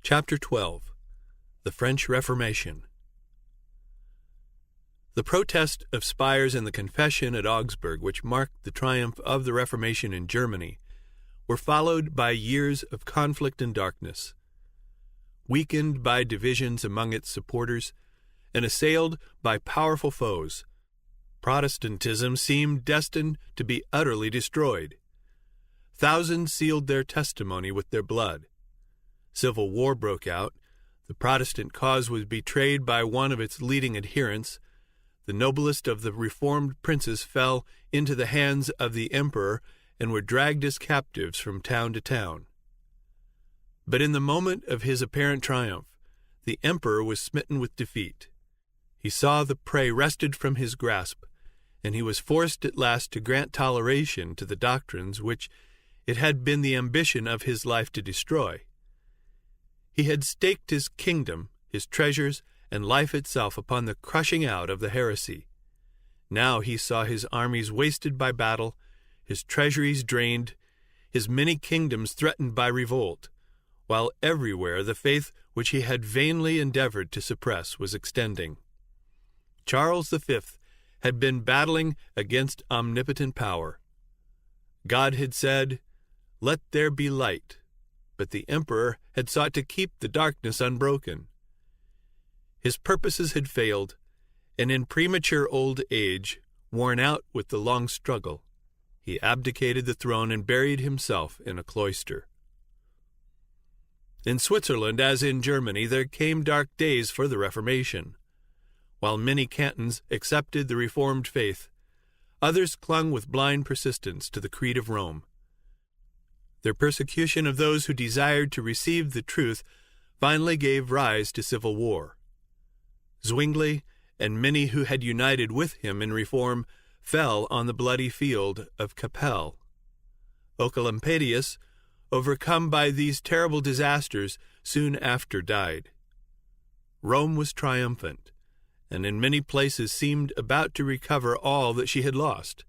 Chapter 12. The French Reformation. The protest of Spires and the Confession at Augsburg, which marked the triumph of the Reformation in Germany, were followed by years of conflict and darkness. Weakened by divisions among its supporters and assailed by powerful foes, Protestantism seemed destined to be utterly destroyed. Thousands sealed their testimony with their blood. Civil war broke out. The Protestant cause was betrayed by one of its leading adherents. The noblest of the reformed princes fell into the hands of the emperor and were dragged as captives from town to town. But in the moment of his apparent triumph, the emperor was smitten with defeat. He saw the prey wrested from his grasp, and he was forced at last to grant toleration to the doctrines which it had been the ambition of his life to destroy. He had staked his kingdom, his treasures, and life itself upon the crushing out of the heresy. Now he saw his armies wasted by battle, his treasuries drained, his many kingdoms threatened by revolt, while everywhere the faith which he had vainly endeavored to suppress was extending. Charles V had been battling against omnipotent power. God had said, "Let there be light," but the emperor had sought to keep the darkness unbroken. His purposes had failed, and in premature old age, worn out with the long struggle, he abdicated the throne and buried himself in a cloister. In Switzerland, as in Germany, there came dark days for the Reformation. While many cantons accepted the Reformed faith, others clung with blind persistence to the creed of Rome. Their persecution of those who desired to receive the truth finally gave rise to civil war. Zwingli and many who had united with him in reform fell on the bloody field of Kappel. Oecolampadius, overcome by these terrible disasters, soon after died. Rome was triumphant, and in many places seemed about to recover all that she had lost.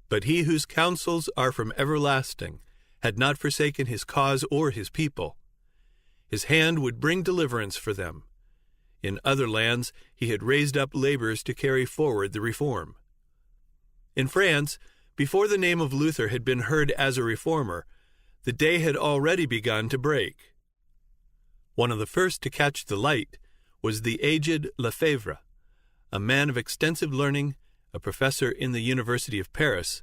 But he whose counsels are from everlasting had not forsaken his cause or his people. His hand would bring deliverance for them. In other lands he had raised up laborers to carry forward the reform. In France, before the name of Luther had been heard as a reformer, the day had already begun to break. One of the first to catch the light was the aged Lefebvre, a man of extensive learning, a professor in the University of Paris,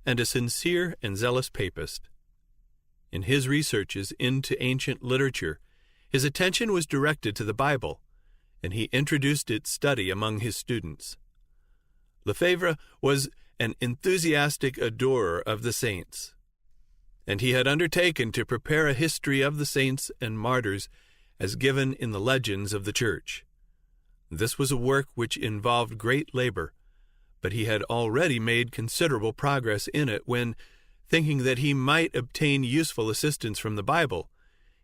and a sincere and zealous papist. In his researches into ancient literature, his attention was directed to the Bible, and he introduced its study among his students. Lefebvre was an enthusiastic adorer of the saints, and he had undertaken to prepare a history of the saints and martyrs as given in the legends of the Church. This was a work which involved great labor, but he had already made considerable progress in it when, thinking that he might obtain useful assistance from the Bible,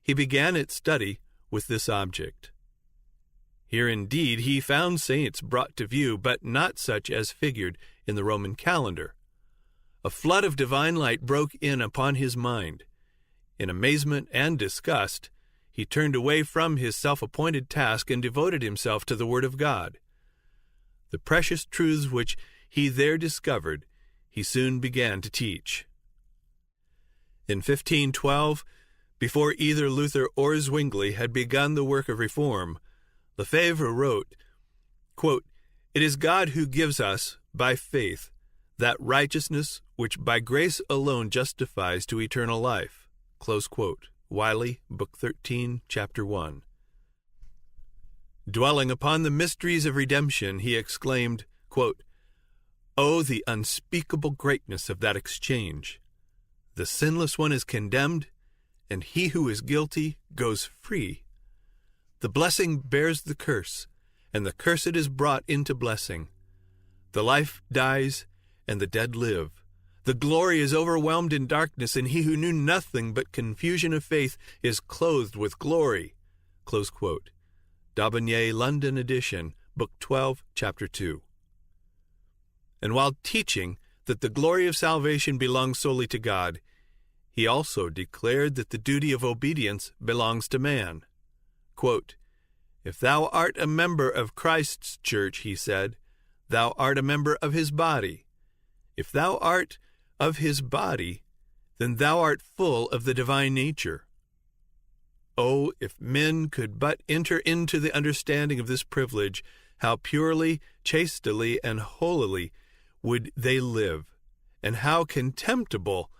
he began its study with this object. Here indeed he found saints brought to view, but not such as figured in the Roman calendar. A flood of divine light broke in upon his mind. In amazement and disgust, he turned away from his self-appointed task and devoted himself to the Word of God. The precious truths which he there discovered, he soon began to teach. In 1512, before either Luther or Zwingli had begun the work of reform, Lefebvre wrote, quote, "It is God who gives us, by faith, that righteousness which by grace alone justifies to eternal life." Close quote. Wiley, Book 13, Chapter 1. Dwelling upon the mysteries of redemption, he exclaimed, quote, "Oh, the unspeakable greatness of that exchange! The sinless one is condemned, and he who is guilty goes free. The blessing bears the curse, and the cursed is brought into blessing. The life dies, and the dead live. The glory is overwhelmed in darkness, and he who knew nothing but confusion of faith is clothed with glory." Close quote. D'Aubigné, London edition, Book 12, Chapter 2. And while teaching that the glory of salvation belongs solely to God, he also declared that the duty of obedience belongs to man. Quote, "If thou art a member of Christ's church," he said, "thou art a member of his body. If thou art of his body, then thou art full of the divine nature." Oh, if men could but enter into the understanding of this privilege, how purely, chastely, and holily would they live, and how contemptible,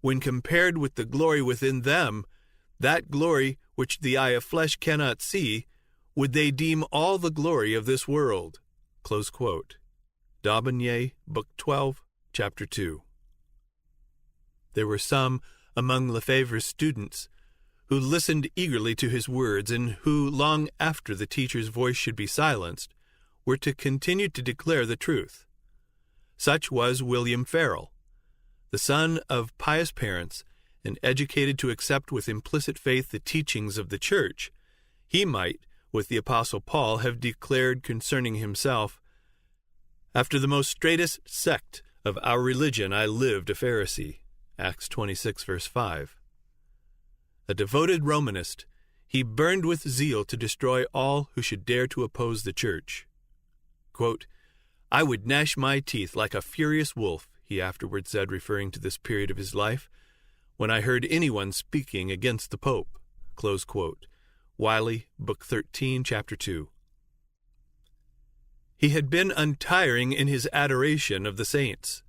when compared with the glory within them, that glory which the eye of flesh cannot see, would they deem all the glory of this world. Close quote. D'Aubigné, Book 12, Chapter 2. There were some among Lefebvre's students who listened eagerly to his words, and who, long after the teacher's voice should be silenced, were to continue to declare the truth. Such was William Farel, the son of pious parents, and educated to accept with implicit faith the teachings of the Church. He might, with the Apostle Paul, have declared concerning himself, "After the most straitest sect of our religion I lived a Pharisee." Acts 26, verse 5. A devoted Romanist, he burned with zeal to destroy all who should dare to oppose the Church. Quote, "I would gnash my teeth like a furious wolf," he afterward said, referring to this period of his life, "when I heard anyone speaking against the Pope." Close quote. Wiley, Book 13, Chapter 2. He had been untiring in his adoration of the saints.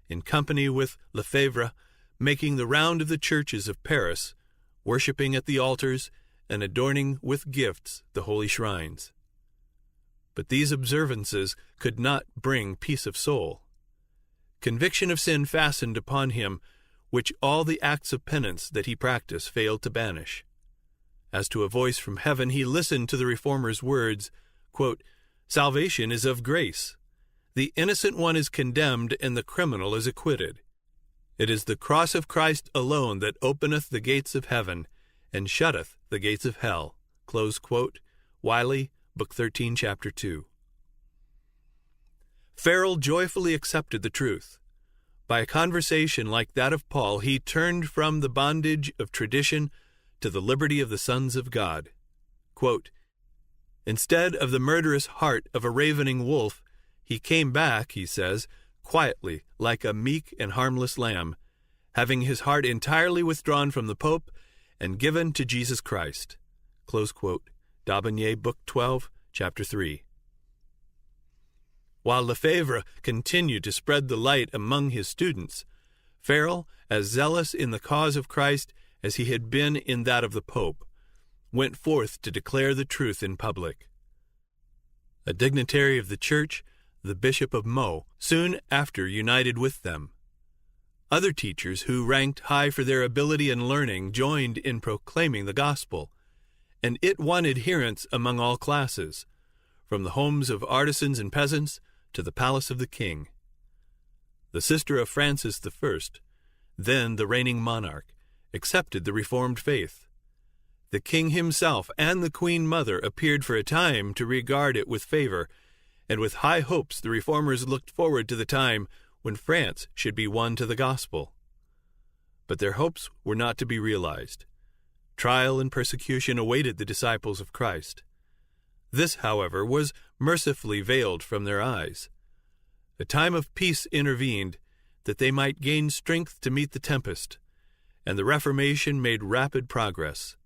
In company with Lefebvre, making the round of the churches of Paris, worshipping at the altars, and adorning with gifts the holy shrines. But these observances could not bring peace of soul. Conviction of sin fastened upon him, which all the acts of penance that he practiced failed to banish. As to a voice from heaven, he listened to the Reformer's words, quote, "Salvation is of grace. The innocent one is condemned, and the criminal is acquitted. It is the cross of Christ alone that openeth the gates of heaven, and shutteth the gates of hell." Close quote. Wiley, Book 13, Chapter 2. Farel joyfully accepted the truth. By a conversation like that of Paul, he turned from the bondage of tradition to the liberty of the sons of God. Quote, "Instead of the murderous heart of a ravening wolf, he came back," he says, "quietly, like a meek and harmless lamb, having his heart entirely withdrawn from the Pope and given to Jesus Christ." Close quote. D'Aubigné, Book 12, Chapter 3. While Lefebvre continued to spread the light among his students, Farel, as zealous in the cause of Christ as he had been in that of the Pope, went forth to declare the truth in public. A dignitary of the Church, the Bishop of Meaux, soon after united with them. Other teachers who ranked high for their ability and learning joined in proclaiming the gospel, and it won adherents among all classes, from the homes of artisans and peasants to the palace of the king. The sister of Francis I, then the reigning monarch, accepted the Reformed faith. The king himself and the queen mother appeared for a time to regard it with favor, and with high hopes the Reformers looked forward to the time when France should be won to the gospel. But their hopes were not to be realized. Trial and persecution awaited the disciples of Christ. This, however, was mercifully veiled from their eyes. A time of peace intervened, that they might gain strength to meet the tempest, and the Reformation made rapid progress.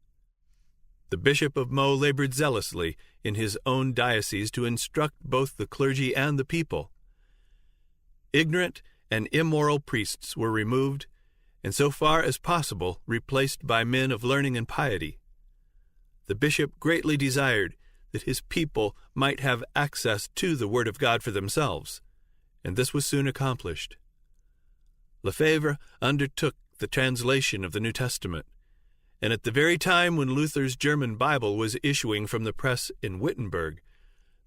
The Bishop of Meaux labored zealously in his own diocese to instruct both the clergy and the people. Ignorant and immoral priests were removed, and so far as possible replaced by men of learning and piety. The bishop greatly desired that his people might have access to the Word of God for themselves, and this was soon accomplished. Lefebvre undertook the translation of the New Testament, and at the very time when Luther's German Bible was issuing from the press in Wittenberg,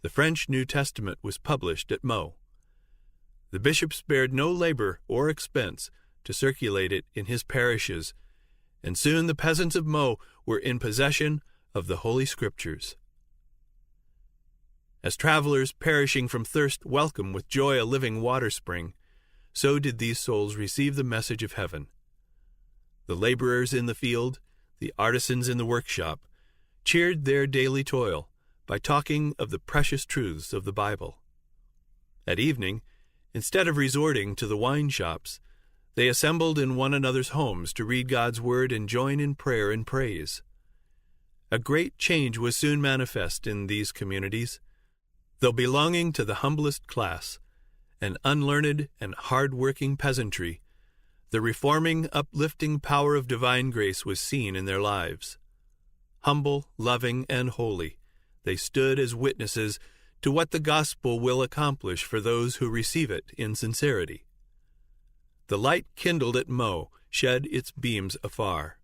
the French New Testament was published at Meaux. The bishop spared no labor or expense to circulate it in his parishes, and soon the peasants of Meaux were in possession of the Holy Scriptures. As travelers perishing from thirst welcome with joy a living water spring, so did these souls receive the message of heaven. The laborers in the field, the artisans in the workshop, cheered their daily toil by talking of the precious truths of the Bible. At evening, instead of resorting to the wine shops, they assembled in one another's homes to read God's word and join in prayer and praise. A great change was soon manifest in these communities. Though belonging to the humblest class, an unlearned and hard-working peasantry, the reforming, uplifting power of divine grace was seen in their lives. Humble, loving, and holy, they stood as witnesses to what the gospel will accomplish for those who receive it in sincerity. The light kindled at Meaux shed its beams afar.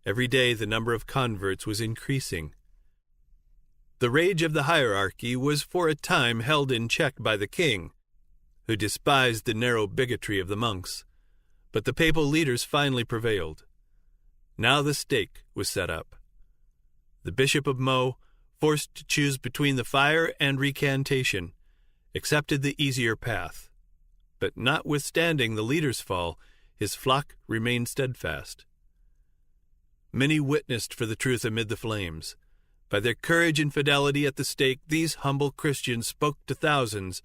Every day the number of converts was increasing. The rage of the hierarchy was for a time held in check by the king, who despised the narrow bigotry of the monks, but the papal leaders finally prevailed. Now the stake was set up. The Bishop of Meaux, forced to choose between the fire and recantation, accepted the easier path. But notwithstanding the leader's fall, his flock remained steadfast. Many witnessed for the truth amid the flames. By their courage and fidelity at the stake, these humble Christians spoke to thousands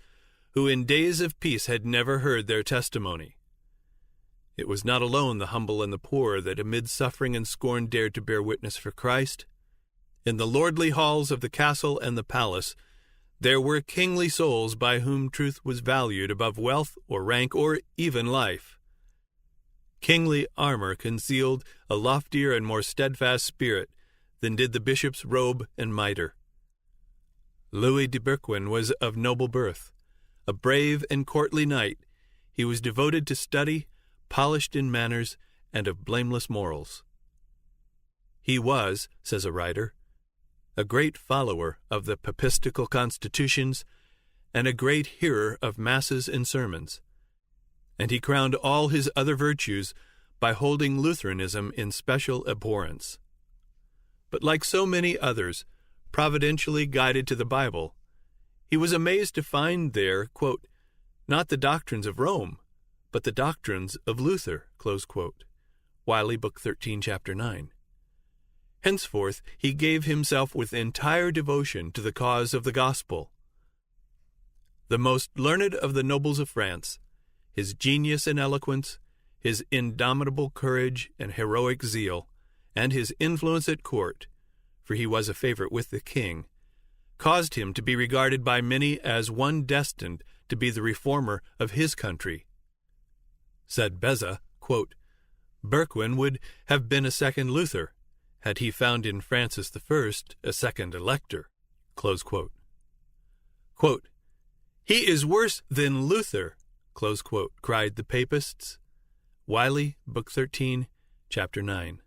who in days of peace had never heard their testimony. It was not alone the humble and the poor that amid suffering and scorn dared to bear witness for Christ. In the lordly halls of the castle and the palace, there were kingly souls by whom truth was valued above wealth or rank or even life. Kingly armor concealed a loftier and more steadfast spirit than did the bishop's robe and mitre. Louis de Bourquin was of noble birth. A brave and courtly knight, he was devoted to study, polished in manners, and of blameless morals. He was, says a writer, a great follower of the papistical constitutions and a great hearer of masses and sermons, and he crowned all his other virtues by holding Lutheranism in special abhorrence. But like so many others, providentially guided to the Bible, he was amazed to find there, quote, not the doctrines of Rome, but the doctrines of Luther, close quote. Wiley, Book 13, Chapter 9. Henceforth he gave himself with entire devotion to the cause of the gospel. The most learned of the nobles of France, his genius and eloquence, his indomitable courage and heroic zeal, and his influence at court, for he was a favorite with the king, caused him to be regarded by many as one destined to be the reformer of his country. Said Beza, quote, Bourquin would have been a second Luther, had he found in Francis I a second elector. Close quote. Quote, he is worse than Luther, close quote, cried the papists. Wiley, Book 13, Chapter 9.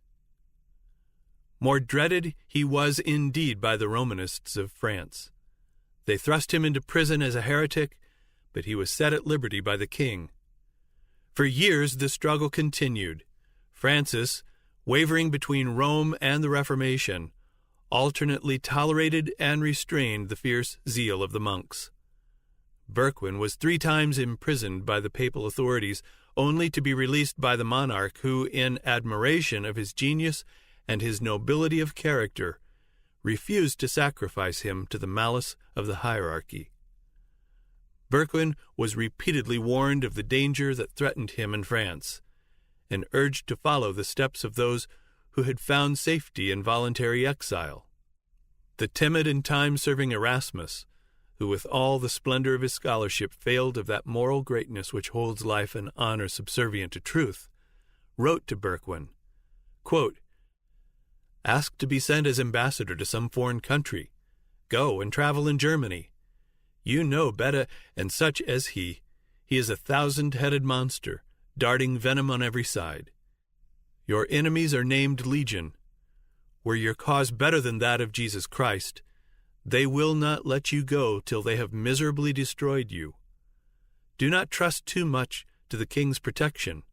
More dreaded he was indeed by the Romanists of France. They thrust him into prison as a heretic, but he was set at liberty by the king. For years the struggle continued. Francis, wavering between Rome and the Reformation, alternately tolerated and restrained the fierce zeal of the monks. Bourquin was 3 times imprisoned by the papal authorities, only to be released by the monarch who, in admiration of his genius and his nobility of character, refused to sacrifice him to the malice of the hierarchy. Bourquin was repeatedly warned of the danger that threatened him in France, and urged to follow the steps of those who had found safety in voluntary exile. The timid and time-serving Erasmus, who with all the splendor of his scholarship failed of that moral greatness which holds life and honor subservient to truth, wrote to Bourquin, quote, ask to be sent as ambassador to some foreign country. Go and travel in Germany. You know Beda and such as he is a 1,000-headed monster, darting venom on every side. Your enemies are named Legion. Were your cause better than that of Jesus Christ, they will not let you go till they have miserably destroyed you. Do not trust too much to the king's protection.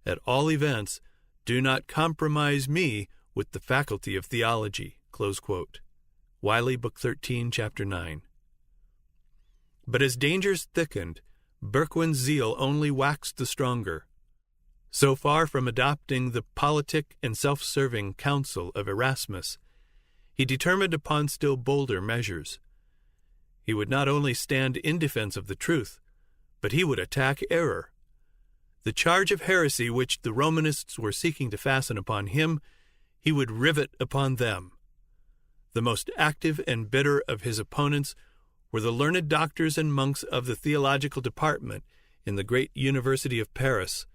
At all events, do not compromise me with the faculty of theology. Close quote. Wiley, Book 13, Chapter 9. But as dangers thickened, Bourquin's zeal only waxed the stronger. So far from adopting the politic and self-serving counsel of Erasmus, he determined upon still bolder measures. He would not only stand in defense of the truth, but he would attack error. The charge of heresy which the Romanists were seeking to fasten upon him, he would rivet upon them. The most active and bitter of his opponents were the learned doctors and monks of the theological department in the great University of Paris,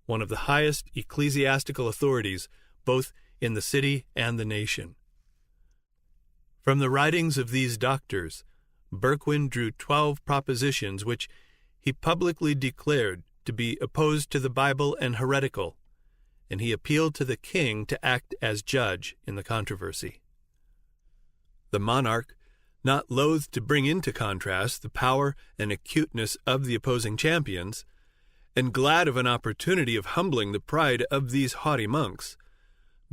one of the highest ecclesiastical authorities both in the city and the nation. From the writings of these doctors, Berquin drew 12 propositions which he publicly declared to be opposed to the Bible and heretical, and he appealed to the king to act as judge in the controversy. The monarch, not loath to bring into contrast the power and acuteness of the opposing champions, and glad of an opportunity of humbling the pride of these haughty monks,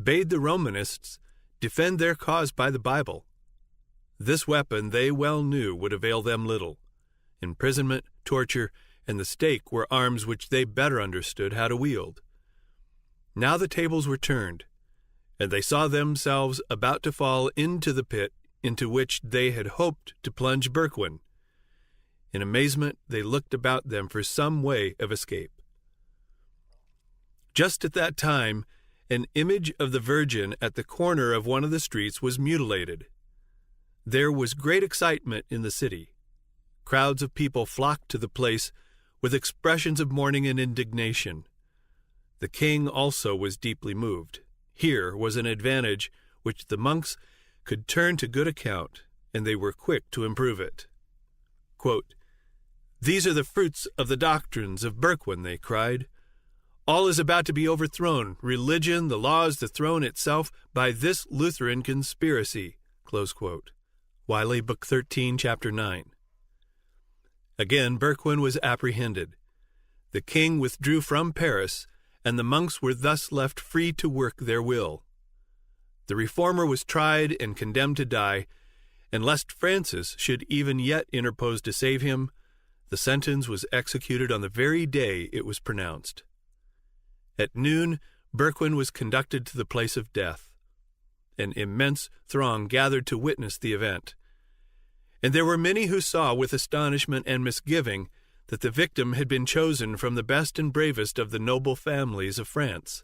bade the Romanists defend their cause by the Bible. This weapon they well knew would avail them little. Imprisonment, torture, and the stake were arms which they better understood how to wield. Now the tables were turned, and they saw themselves about to fall into the pit into which they had hoped to plunge Berquin. In amazement they looked about them for some way of escape. Just at that time, an image of the Virgin at the corner of one of the streets was mutilated. There was great excitement in the city. Crowds of people flocked to the place with expressions of mourning and indignation. The king also was deeply moved. Here was an advantage which the monks could turn to good account, and they were quick to improve it. Quote, "These are the fruits of the doctrines of Berquin," they cried. "All is about to be overthrown, religion, the laws, the throne itself, by this Lutheran conspiracy." Close quote. Wiley, Book 13, Chapter 9. Again, Berquin was apprehended. The king withdrew from Paris, and the monks were thus left free to work their will. The reformer was tried and condemned to die, and lest Francis should even yet interpose to save him, the sentence was executed on the very day it was pronounced. At noon, Berquin was conducted to the place of death. An immense throng gathered to witness the event, and there were many who saw with astonishment and misgiving that the victim had been chosen from the best and bravest of the noble families of France.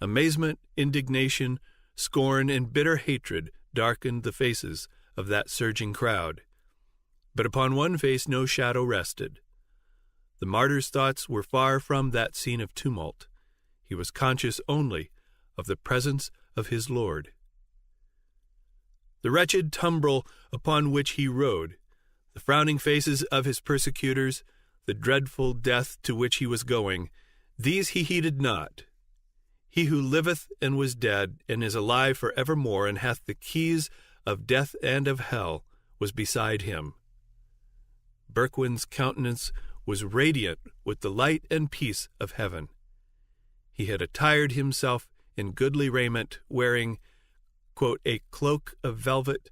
Amazement, indignation, scorn, and bitter hatred darkened the faces of that surging crowd, but upon one face no shadow rested. The martyr's thoughts were far from that scene of tumult. He was conscious only of the presence of his Lord. The wretched tumbrel upon which he rode, the frowning faces of his persecutors, the dreadful death to which he was going, these he heeded not. He who liveth and was dead, and is alive for evermore, and hath the keys of death and of hell, was beside him. Berquin's countenance was radiant with the light and peace of heaven. He had attired himself in goodly raiment, wearing, quote, a cloak of velvet,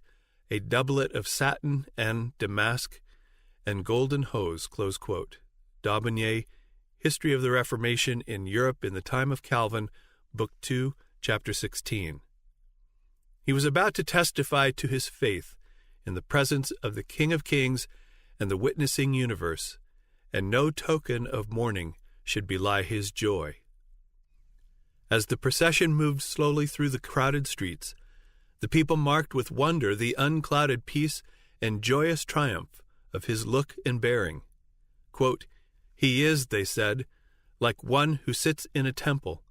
a doublet of satin and damask, and golden hose, close quote. D'Aubigné, History of the Reformation in Europe in the Time of Calvin, Book 2, Chapter 16. He was about to testify to his faith in the presence of the King of Kings and the witnessing universe, and no token of mourning should belie his joy. As the procession moved slowly through the crowded streets, the people marked with wonder the unclouded peace and joyous triumph of his look and bearing. Quote, "He is," they said, "like one who sits in a temple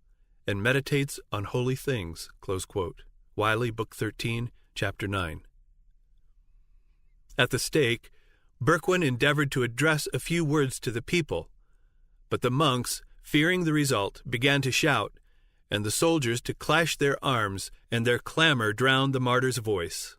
and meditates on holy things." Close quote. Wiley, Book 13, Chapter 9. At the stake, Berquin endeavored to address a few words to the people, but the monks, fearing the result, began to shout, and the soldiers to clash their arms, and their clamor drowned the martyr's voice.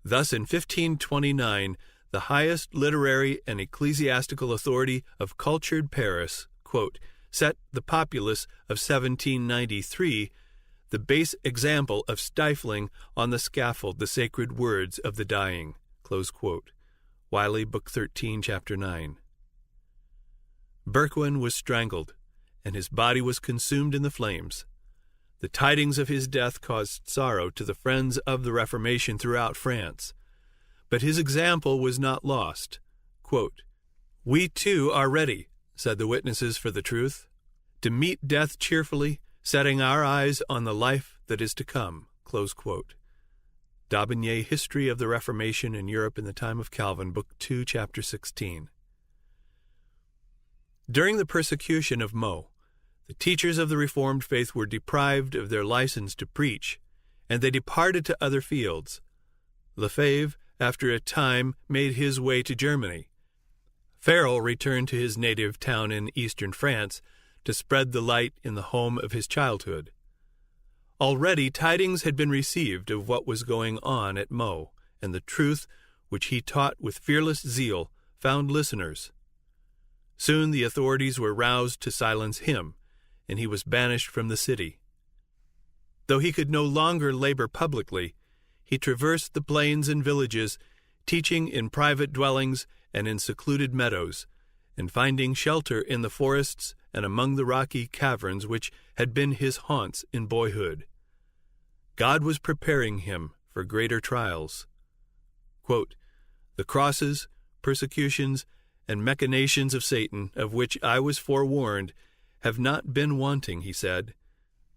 Thus in 1529, the highest literary and ecclesiastical authority of cultured Paris, quote, set the populace of 1793 the base example of stifling on the scaffold the sacred words of the dying. Close quote. Wiley, Book 13, Chapter 9. Berquin was strangled, and his body was consumed in the flames. The tidings of his death caused sorrow to the friends of the Reformation throughout France. But his example was not lost. Quote, "We too are ready," said the witnesses for the truth, "to meet death cheerfully, setting our eyes on the life that is to come." Close quote. D'Aubigné, History of the Reformation in Europe in the Time of Calvin, Book 2, Chapter 16. During the persecution of Meaux, the teachers of the Reformed faith were deprived of their license to preach, and they departed to other fields. Lefebvre, after a time, made his way to Germany. Farel returned to his native town in eastern France to spread the light in the home of his childhood. Already tidings had been received of what was going on at Meaux, and the truth, which he taught with fearless zeal, found listeners. Soon the authorities were roused to silence him, and he was banished from the city. Though he could no longer labor publicly, he traversed the plains and villages, teaching in private dwellings and in secluded meadows, and finding shelter in the forests and among the rocky caverns which had been his haunts in boyhood. God was preparing him for greater trials. Quote, "The crosses, persecutions, and machinations of Satan, of which I was forewarned, have not been wanting," he said.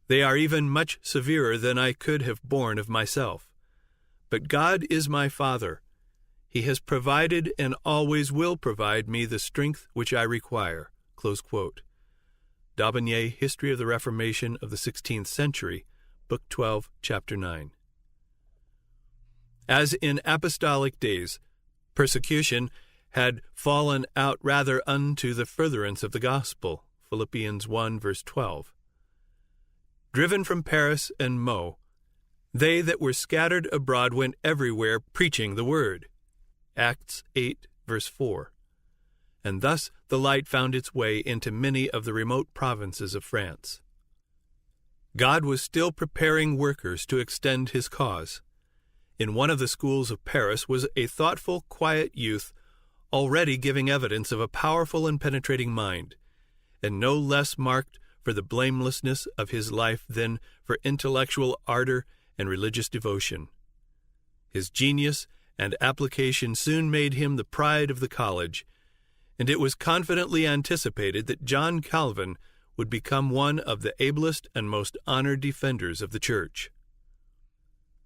"They are even much severer than I could have borne of myself. But God is my Father. He has provided and always will provide me the strength which I require." Close quote. D'Aubigné, History of the Reformation of the 16th Century, Book 12, Chapter 9. As in apostolic days, persecution had fallen out rather unto the furtherance of the gospel. Philippians 1, verse 12. Driven from Paris and Meaux, they that were scattered abroad went everywhere preaching the word. Acts 8, verse 4. And thus the light found its way into many of the remote provinces of France. God was still preparing workers to extend his cause. In one of the schools of Paris was a thoughtful, quiet youth already giving evidence of a powerful and penetrating mind, and no less marked for the blamelessness of his life than for intellectual ardor and religious devotion. His genius and application soon made him the pride of the college, and it was confidently anticipated that John Calvin would become one of the ablest and most honored defenders of the Church.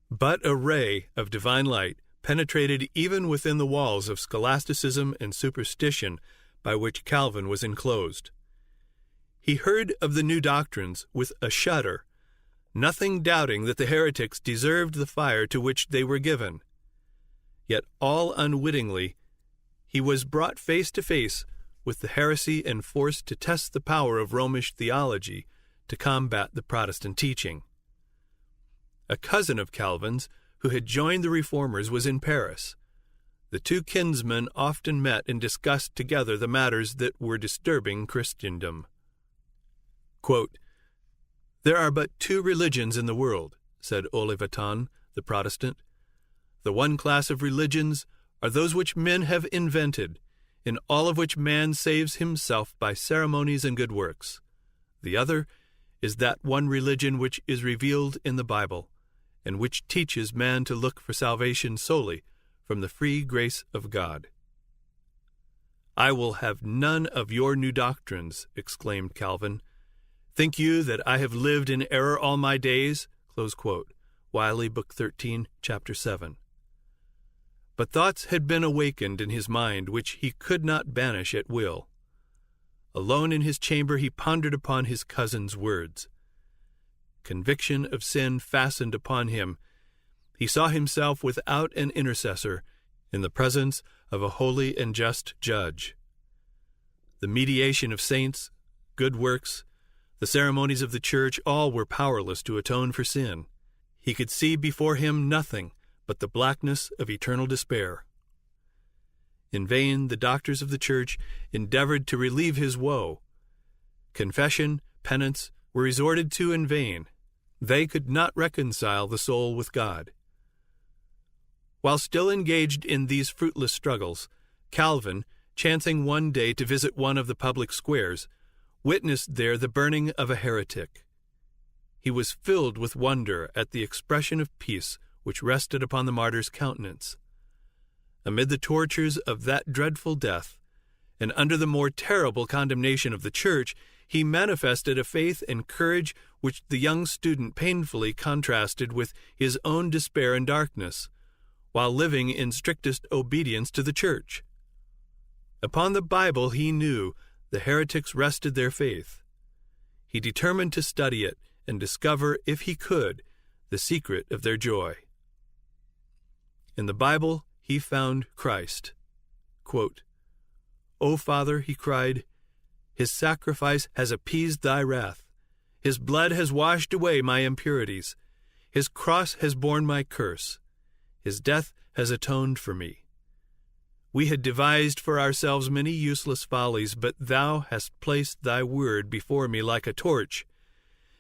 But a ray of divine light penetrated even within the walls of scholasticism and superstition by which Calvin was enclosed. He heard of the new doctrines with a shudder, nothing doubting that the heretics deserved the fire to which they were given. Yet all unwittingly, he was brought face to face with the heresy and forced to test the power of Romish theology to combat the Protestant teaching. A cousin of Calvin's, who had joined the Reformers, was in Paris. The two kinsmen often met and discussed together the matters that were disturbing Christendom. Quote, "There are but two religions in the world," said Olivetan, the Protestant. "The one class of religions are those which men have invented, in all of which man saves himself by ceremonies and good works. The other is that one religion which is revealed in the Bible, and which teaches man to look for salvation solely from the free grace of God." "I will have none of your new doctrines," exclaimed Calvin. "Think you that I have lived in error all my days?" Close quote. Wiley, Book 13, Chapter 7. But thoughts had been awakened in his mind which he could not banish at will. Alone in his chamber he pondered upon his cousin's words. Conviction of sin fastened upon him. He saw himself without an intercessor, in the presence of a holy and just judge. The mediation of saints, good works, the ceremonies of the Church, all were powerless to atone for sin. He could see before him nothing but the blackness of eternal despair. In vain the doctors of the Church endeavored to relieve his woe. Confession, penance, were resorted to in vain. They could not reconcile the soul with God. While still engaged in these fruitless struggles, Calvin, chancing one day to visit one of the public squares, witnessed there the burning of a heretic. He was filled with wonder at the expression of peace which rested upon the martyr's countenance. Amid the tortures of that dreadful death, and under the more terrible condemnation of the Church, he manifested a faith and courage which the young student painfully contrasted with his own despair and darkness, while living in strictest obedience to the Church. Upon the Bible he knew the heretics rested their faith. He determined to study it and discover, if he could, the secret of their joy. In the Bible he found Christ. Quote, "O Father," he cried, "his sacrifice has appeased thy wrath. His blood has washed away my impurities. His cross has borne my curse. His death has atoned for me. We had devised for ourselves many useless follies, but thou hast placed thy word before me like a torch,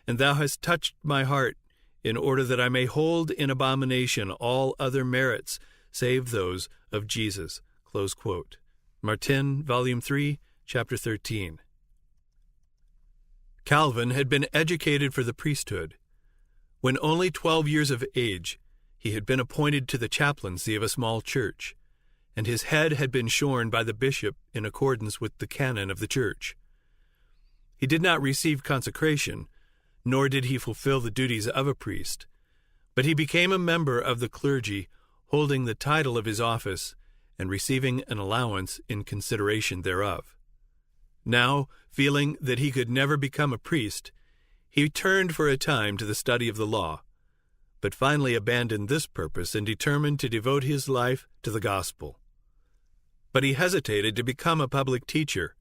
and thou hast touched my heart in order that I may hold in abomination all other merits save those of Jesus." Close quote. Martin, Volume 3, Chapter 13. Calvin had been educated for the priesthood. When only 12 years of age, he had been appointed to the chaplaincy of a small church, and his head had been shorn by the bishop in accordance with the canon of the church. He did not receive consecration, nor did he fulfill the duties of a priest, but he became a member of the clergy, holding the title of his office and receiving an allowance in consideration thereof. Now, feeling that he could never become a priest, he turned for a time to the study of the law, but finally abandoned this purpose and determined to devote his life to the gospel. But he hesitated to become a public teacher.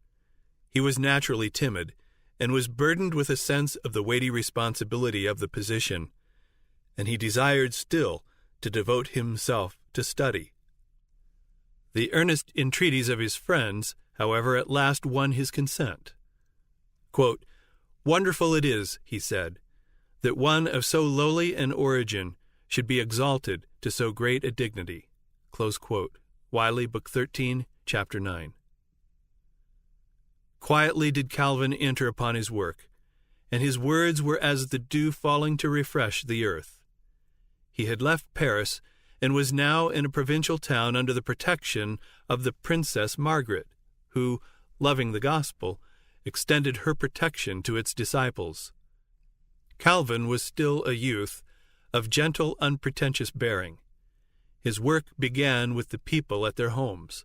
He was naturally timid and was burdened with a sense of the weighty responsibility of the position, and he desired still to devote himself to study. The earnest entreaties of his friends, however, at last won his consent. Quote, "Wonderful it is," he said, "that one of so lowly an origin should be exalted to so great a dignity." Close quote. Wiley, Book 13, Chapter 9. Quietly did Calvin enter upon his work, and his words were as the dew falling to refresh the earth. He had left Paris and was now in a provincial town under the protection of the Princess Margaret, who, loving the gospel, extended her protection to its disciples. Calvin was still a youth, of gentle, unpretentious bearing. His work began with the people at their homes.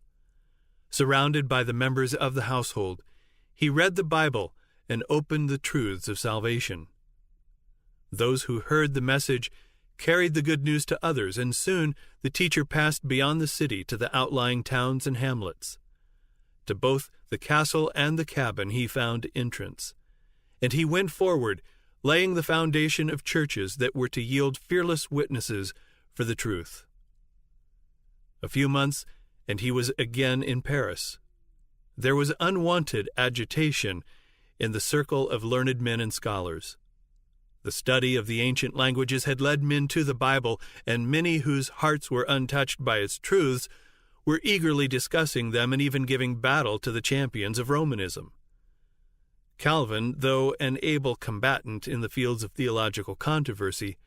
Surrounded by the members of the household, he read the Bible and opened the truths of salvation. Those who heard the message carried the good news to others, and soon the teacher passed beyond the city to the outlying towns and hamlets. To both the castle and the cabin he found entrance, and he went forward, laying the foundation of churches that were to yield fearless witnesses for the truth. A few months, and he was again in Paris. There was unwonted agitation in the circle of learned men and scholars. The study of the ancient languages had led men to the Bible, and many whose hearts were untouched by its truths were eagerly discussing them and even giving battle to the champions of Romanism. Calvin, though an able combatant in the fields of theological controversy,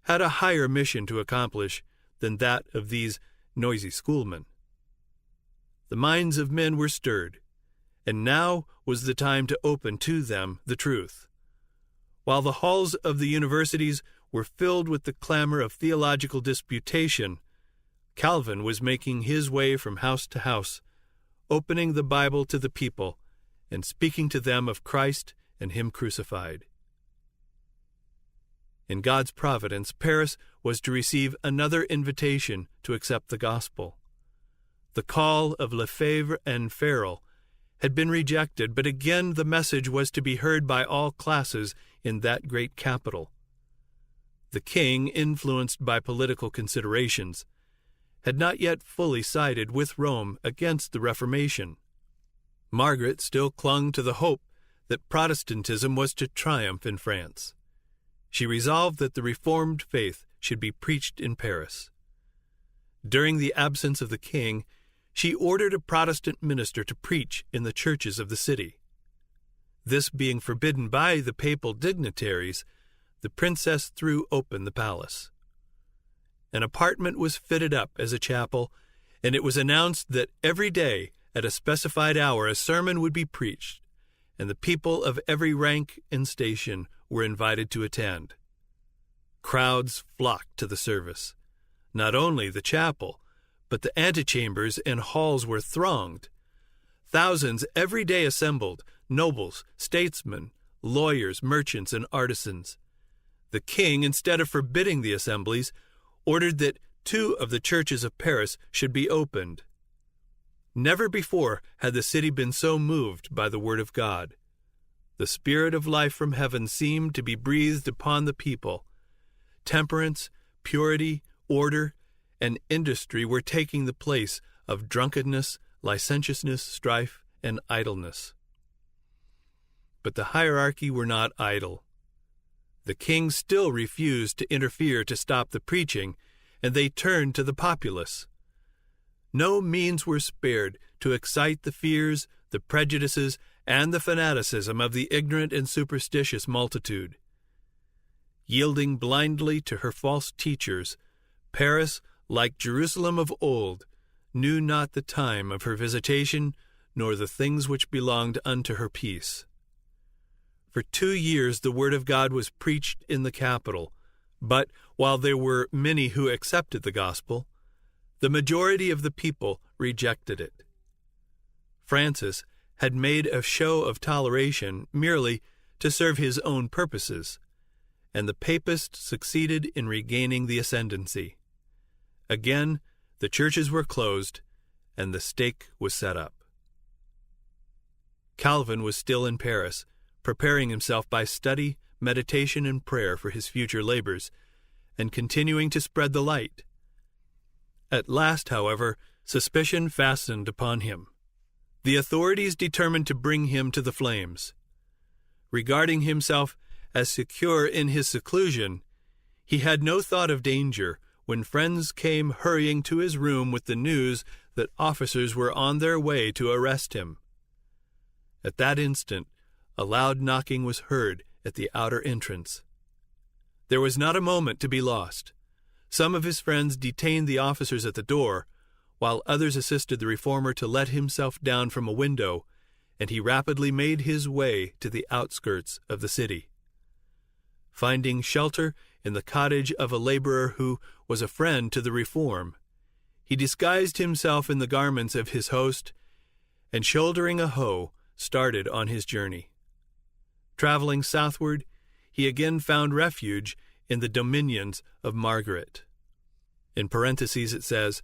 had a higher mission to accomplish than that of these noisy schoolmen. The minds of men were stirred, and now was the time to open to them the truth. While the halls of the universities were filled with the clamor of theological disputation, Calvin was making his way from house to house, opening the Bible to the people and speaking to them of Christ and Him crucified. In God's providence, Paris was to receive another invitation to accept the gospel. The call of Lefebvre and Farel had been rejected, but again the message was to be heard by all classes in that great capital. The king, influenced by political considerations, had not yet fully sided with Rome against the Reformation. Margaret still clung to the hope that Protestantism was to triumph in France. She resolved that the Reformed faith should be preached in Paris. During the absence of the king, she ordered a Protestant minister to preach in the churches of the city. This being forbidden by the papal dignitaries, the princess threw open the palace. An apartment was fitted up as a chapel, and it was announced that every day at a specified hour a sermon would be preached, and the people of every rank and station were invited to attend. Crowds flocked to the service. Not only the chapel, but the antechambers and halls were thronged. Thousands every day assembled, nobles, statesmen, lawyers, merchants, and artisans. The king, instead of forbidding the assemblies, ordered that 2 of the churches of Paris should be opened. Never before had the city been so moved by the word of God. The spirit of life from heaven seemed to be breathed upon the people. Temperance, purity, order, and industry were taking the place of drunkenness, licentiousness, strife, and idleness. But the hierarchy were not idle. The king still refused to interfere to stop the preaching, and they turned to the populace. No means were spared to excite the fears, the prejudices, and the fanaticism of the ignorant and superstitious multitude. Yielding blindly to her false teachers, Paris, like Jerusalem of old, knew not the time of her visitation, nor the things which belonged unto her peace. For 2 years the word of God was preached in the capital, but while there were many who accepted the gospel, the majority of the people rejected it. Francis had made a show of toleration merely to serve his own purposes, and the papists succeeded in regaining the ascendancy. Again, the churches were closed, and the stake was set up. Calvin was still in Paris, preparing himself by study, meditation, and prayer for his future labors, and continuing to spread the light. At last, however, suspicion fastened upon him. The authorities determined to bring him to the flames. Regarding himself as secure in his seclusion, he had no thought of danger when friends came hurrying to his room with the news that officers were on their way to arrest him. At that instant, a loud knocking was heard at the outer entrance. There was not a moment to be lost. Some of his friends detained the officers at the door, while others assisted the reformer to let himself down from a window, and he rapidly made his way to the outskirts of the city. Finding shelter in the cottage of a laborer who was a friend to the reform, he disguised himself in the garments of his host, and shouldering a hoe, started on his journey. Traveling southward, he again found refuge in the dominions of Margaret. In parentheses it says,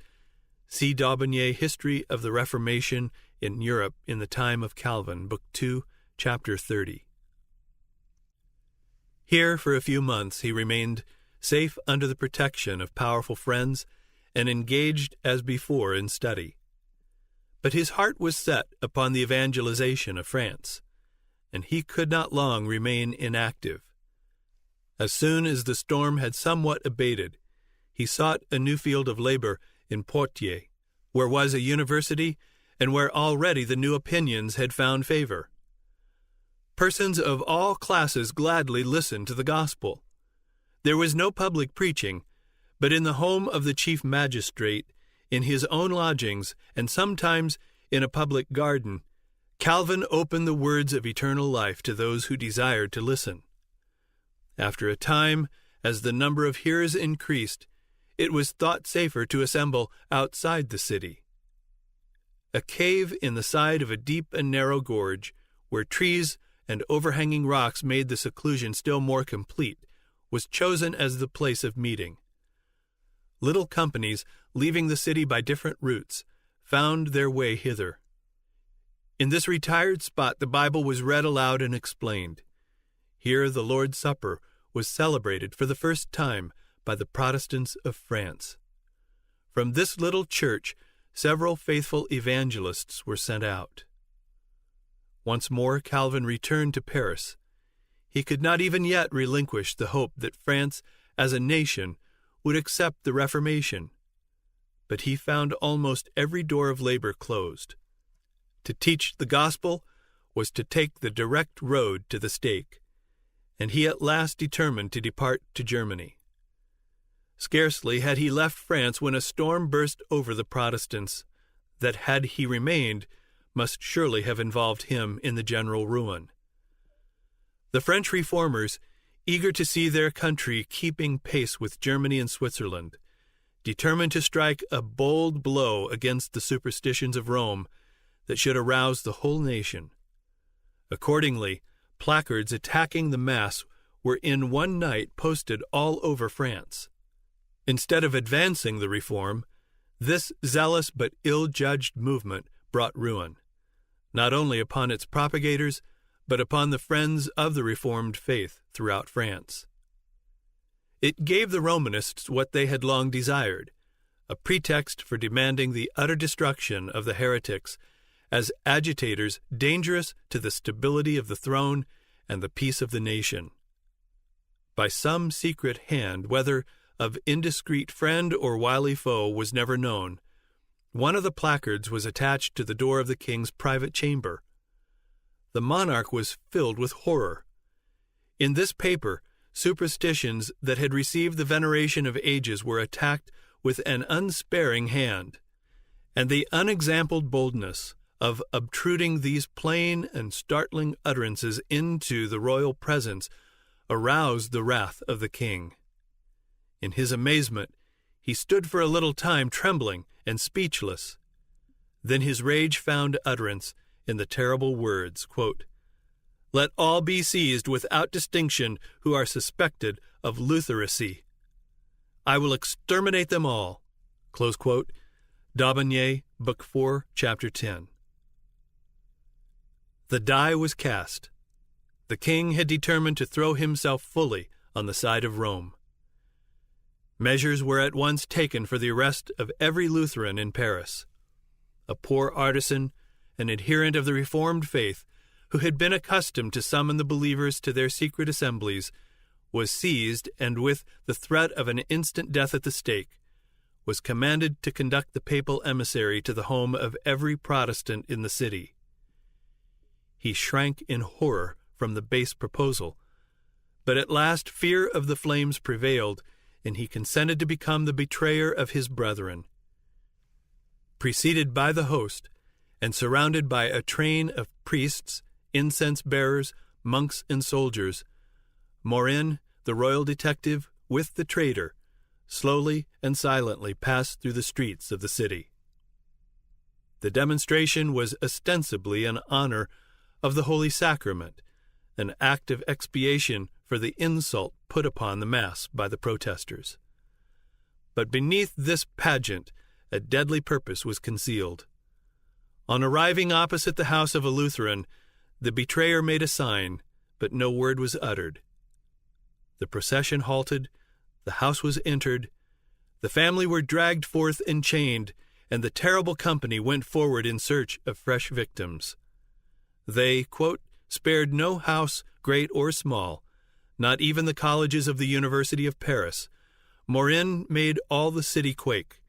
see Daubigné, History of the Reformation in Europe in the Time of Calvin, Book 2, Chapter 30. Here for a few months he remained safe under the protection of powerful friends and engaged as before in study. But his heart was set upon the evangelization of France, and he could not long remain inactive. As soon as the storm had somewhat abated, he sought a new field of labor in Poitiers, where was a university and where already the new opinions had found favor. Persons of all classes gladly listened to the gospel. There was no public preaching, but in the home of the chief magistrate, in his own lodgings, and sometimes in a public garden, Calvin opened the words of eternal life to those who desired to listen. After a time, as the number of hearers increased, it was thought safer to assemble outside the city. A cave in the side of a deep and narrow gorge, where trees and overhanging rocks made the seclusion still more complete, was chosen as the place of meeting. Little companies, leaving the city by different routes, found their way hither. In this retired spot the Bible was read aloud and explained. Here the Lord's Supper was celebrated for the first time by the Protestants of France. From this little church, several faithful evangelists were sent out. Once more Calvin returned to Paris. He could not even yet relinquish the hope that France, as a nation, would accept the Reformation. But he found almost every door of labor closed. To teach the gospel was to take the direct road to the stake, and he at last determined to depart to Germany. Scarcely had he left France when a storm burst over the Protestants that, had he remained, must surely have involved him in the general ruin. The French reformers, eager to see their country keeping pace with Germany and Switzerland, determined to strike a bold blow against the superstitions of Rome that should arouse the whole nation. Accordingly, placards attacking the Mass were in one night posted all over France. Instead of advancing the reform, this zealous but ill-judged movement brought ruin, not only upon its propagators, but upon the friends of the Reformed faith throughout France. It gave the Romanists what they had long desired, a pretext for demanding the utter destruction of the heretics as agitators dangerous to the stability of the throne and the peace of the nation. By some secret hand, whether of indiscreet friend or wily foe was never known, one of the placards was attached to the door of the king's private chamber. The monarch was filled with horror. In this paper, superstitions that had received the veneration of ages were attacked with an unsparing hand, and the unexampled boldness of obtruding these plain and startling utterances into the royal presence aroused the wrath of the king. In his amazement, he stood for a little time trembling and speechless. Then his rage found utterance in the terrible words, quote, "Let all be seized without distinction who are suspected of Lutheracy. I will exterminate them all." Close quote. D'Aubigné, Book 4, Chapter 10. The die was cast. The king had determined to throw himself fully on the side of Rome. Measures were at once taken for the arrest of every Lutheran in Paris. A poor artisan, an adherent of the Reformed faith, who had been accustomed to summon the believers to their secret assemblies, was seized and, with the threat of an instant death at the stake, was commanded to conduct the papal emissary to the home of every Protestant in the city. He shrank in horror from the base proposal, but at last fear of the flames prevailed, and he consented to become the betrayer of his brethren. Preceded by the host, and surrounded by a train of priests, incense-bearers, monks, and soldiers, Morin, the royal detective, with the traitor, slowly and silently passed through the streets of the city. The demonstration was ostensibly in honor of the Holy Sacrament, an act of expiation for the insult put upon the Mass by the protesters. But beneath this pageant a deadly purpose was concealed. On arriving opposite the house of a Lutheran, the betrayer made a sign, but no word was uttered. The procession halted, the house was entered, the family were dragged forth and chained, and the terrible company went forward in search of fresh victims. They, quote, spared no house, great or small, not even the colleges of the University of Paris. Morin made all the city quake.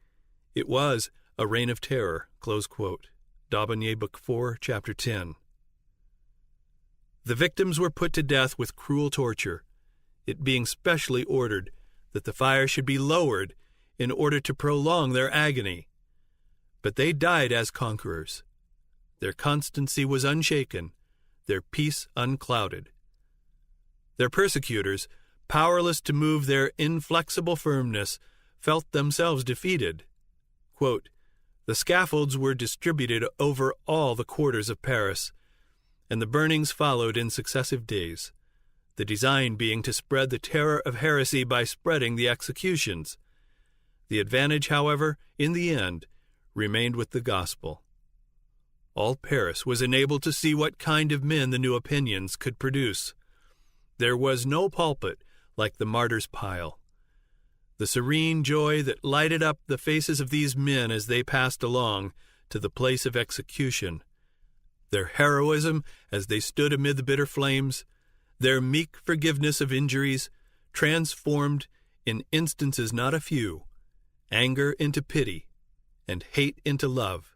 It was a reign of terror, close quote. D'Aubigné, Book 4, Chapter 10. The victims were put to death with cruel torture, it being specially ordered that the fire should be lowered in order to prolong their agony. But they died as conquerors. Their constancy was unshaken, their peace unclouded. Their persecutors, powerless to move their inflexible firmness, felt themselves defeated. Quote, "The scaffolds were distributed over all the quarters of Paris, and the burnings followed in successive days, the design being to spread the terror of heresy by spreading the executions. The advantage, however, in the end, remained with the gospel. All Paris was enabled to see what kind of men the new opinions could produce. There was no pulpit like the martyr's pile. The serene joy that lighted up the faces of these men as they passed along to the place of execution, their heroism as they stood amid the bitter flames, their meek forgiveness of injuries, transformed, in instances not a few, anger into pity, and hate into love,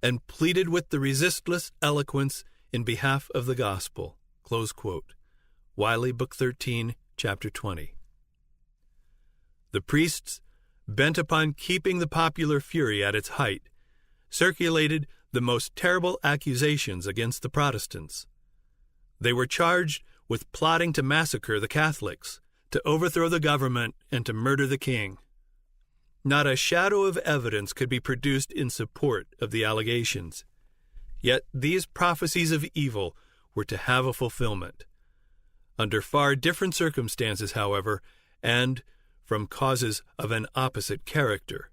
and pleaded with the resistless eloquence in behalf of the gospel." Close quote. Wiley, Book 13, Chapter 20. The priests, bent upon keeping the popular fury at its height, circulated the most terrible accusations against the Protestants. They were charged with plotting to massacre the Catholics, to overthrow the government, and to murder the king. Not a shadow of evidence could be produced in support of the allegations. Yet these prophecies of evil were to have a fulfillment. Under far different circumstances, however, and from causes of an opposite character.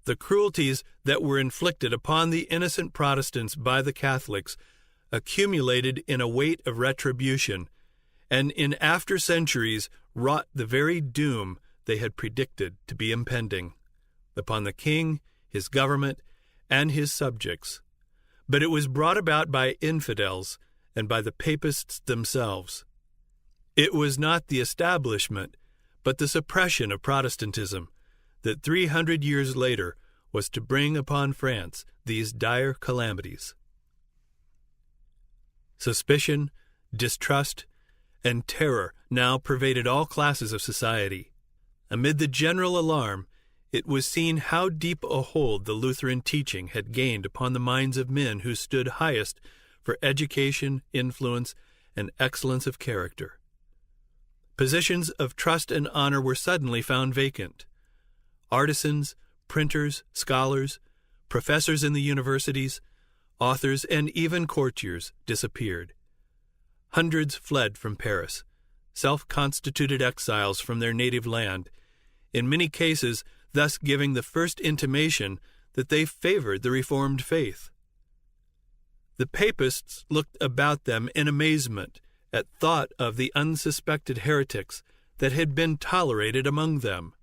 The cruelties that were inflicted upon the innocent Protestants by the Catholics accumulated in a weight of retribution, and in after centuries wrought the very doom they had predicted to be impending upon the king, his government, and his subjects. But it was brought about by infidels and by the papists themselves. It was not the establishment, but the suppression of Protestantism that 300 years later was to bring upon France these dire calamities. Suspicion, distrust, and terror now pervaded all classes of society. Amid the general alarm, it was seen how deep a hold the Lutheran teaching had gained upon the minds of men who stood highest for education, influence, and excellence of character. Positions of trust and honor were suddenly found vacant. Artisans, printers, scholars, professors in the universities, authors, and even courtiers disappeared. Hundreds fled from Paris, self-constituted exiles from their native land, in many cases thus giving the first intimation that they favored the Reformed faith. The papists looked about them in amazement at thought of the unsuspected heretics that had been tolerated among them.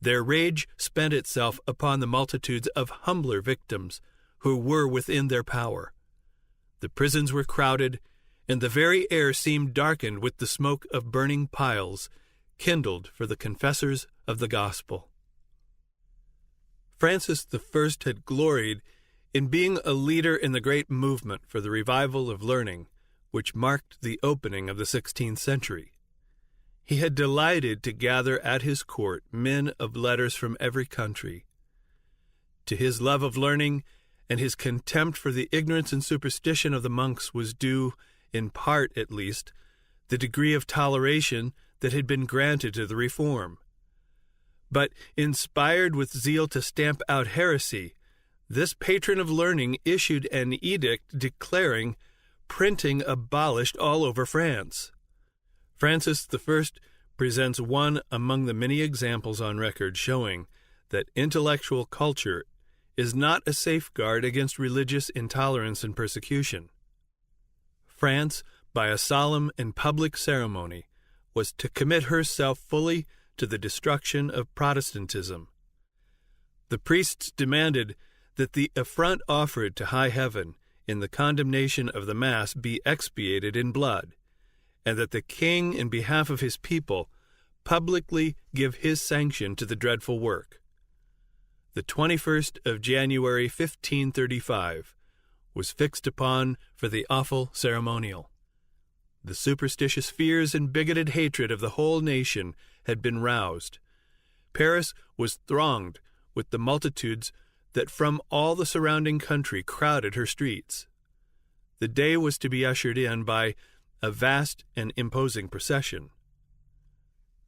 Their rage spent itself upon the multitudes of humbler victims who were within their power. The prisons were crowded, and the very air seemed darkened with the smoke of burning piles, kindled for the confessors of the gospel. Francis I had gloried in being a leader in the great movement for the revival of learning, which marked the opening of the 16th century. He had delighted to gather at his court men of letters from every country. To his love of learning and his contempt for the ignorance and superstition of the monks was due, in part at least, the degree of toleration that had been granted to the reform. But, inspired with zeal to stamp out heresy, this patron of learning issued an edict declaring printing abolished all over France. Francis I presents one among the many examples on record showing that intellectual culture is not a safeguard against religious intolerance and persecution. France, by a solemn and public ceremony, was to commit herself fully to the destruction of Protestantism. The priests demanded that the affront offered to high heaven in the condemnation of the Mass be expiated in blood, and that the king, in behalf of his people, publicly give his sanction to the dreadful work. The 21st of January 1535 was fixed upon for the awful ceremonial. The superstitious fears and bigoted hatred of the whole nation had been roused. Paris was thronged with the multitudes that from all the surrounding country crowded her streets. The day was to be ushered in by a vast and imposing procession.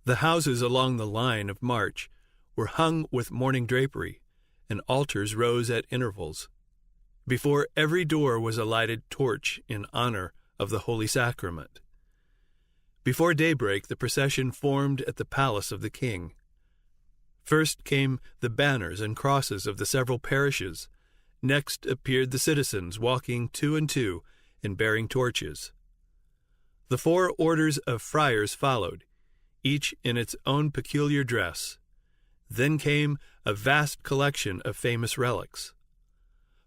The houses along the line of march were hung with mourning drapery, and altars rose at intervals. Before every door was a lighted torch in honor of the Holy Sacrament. Before daybreak, the procession formed at the palace of the king. First came the banners and crosses of the several parishes. Next appeared the citizens walking two and two and bearing torches. The 4 orders of friars followed, each in its own peculiar dress. Then came a vast collection of famous relics.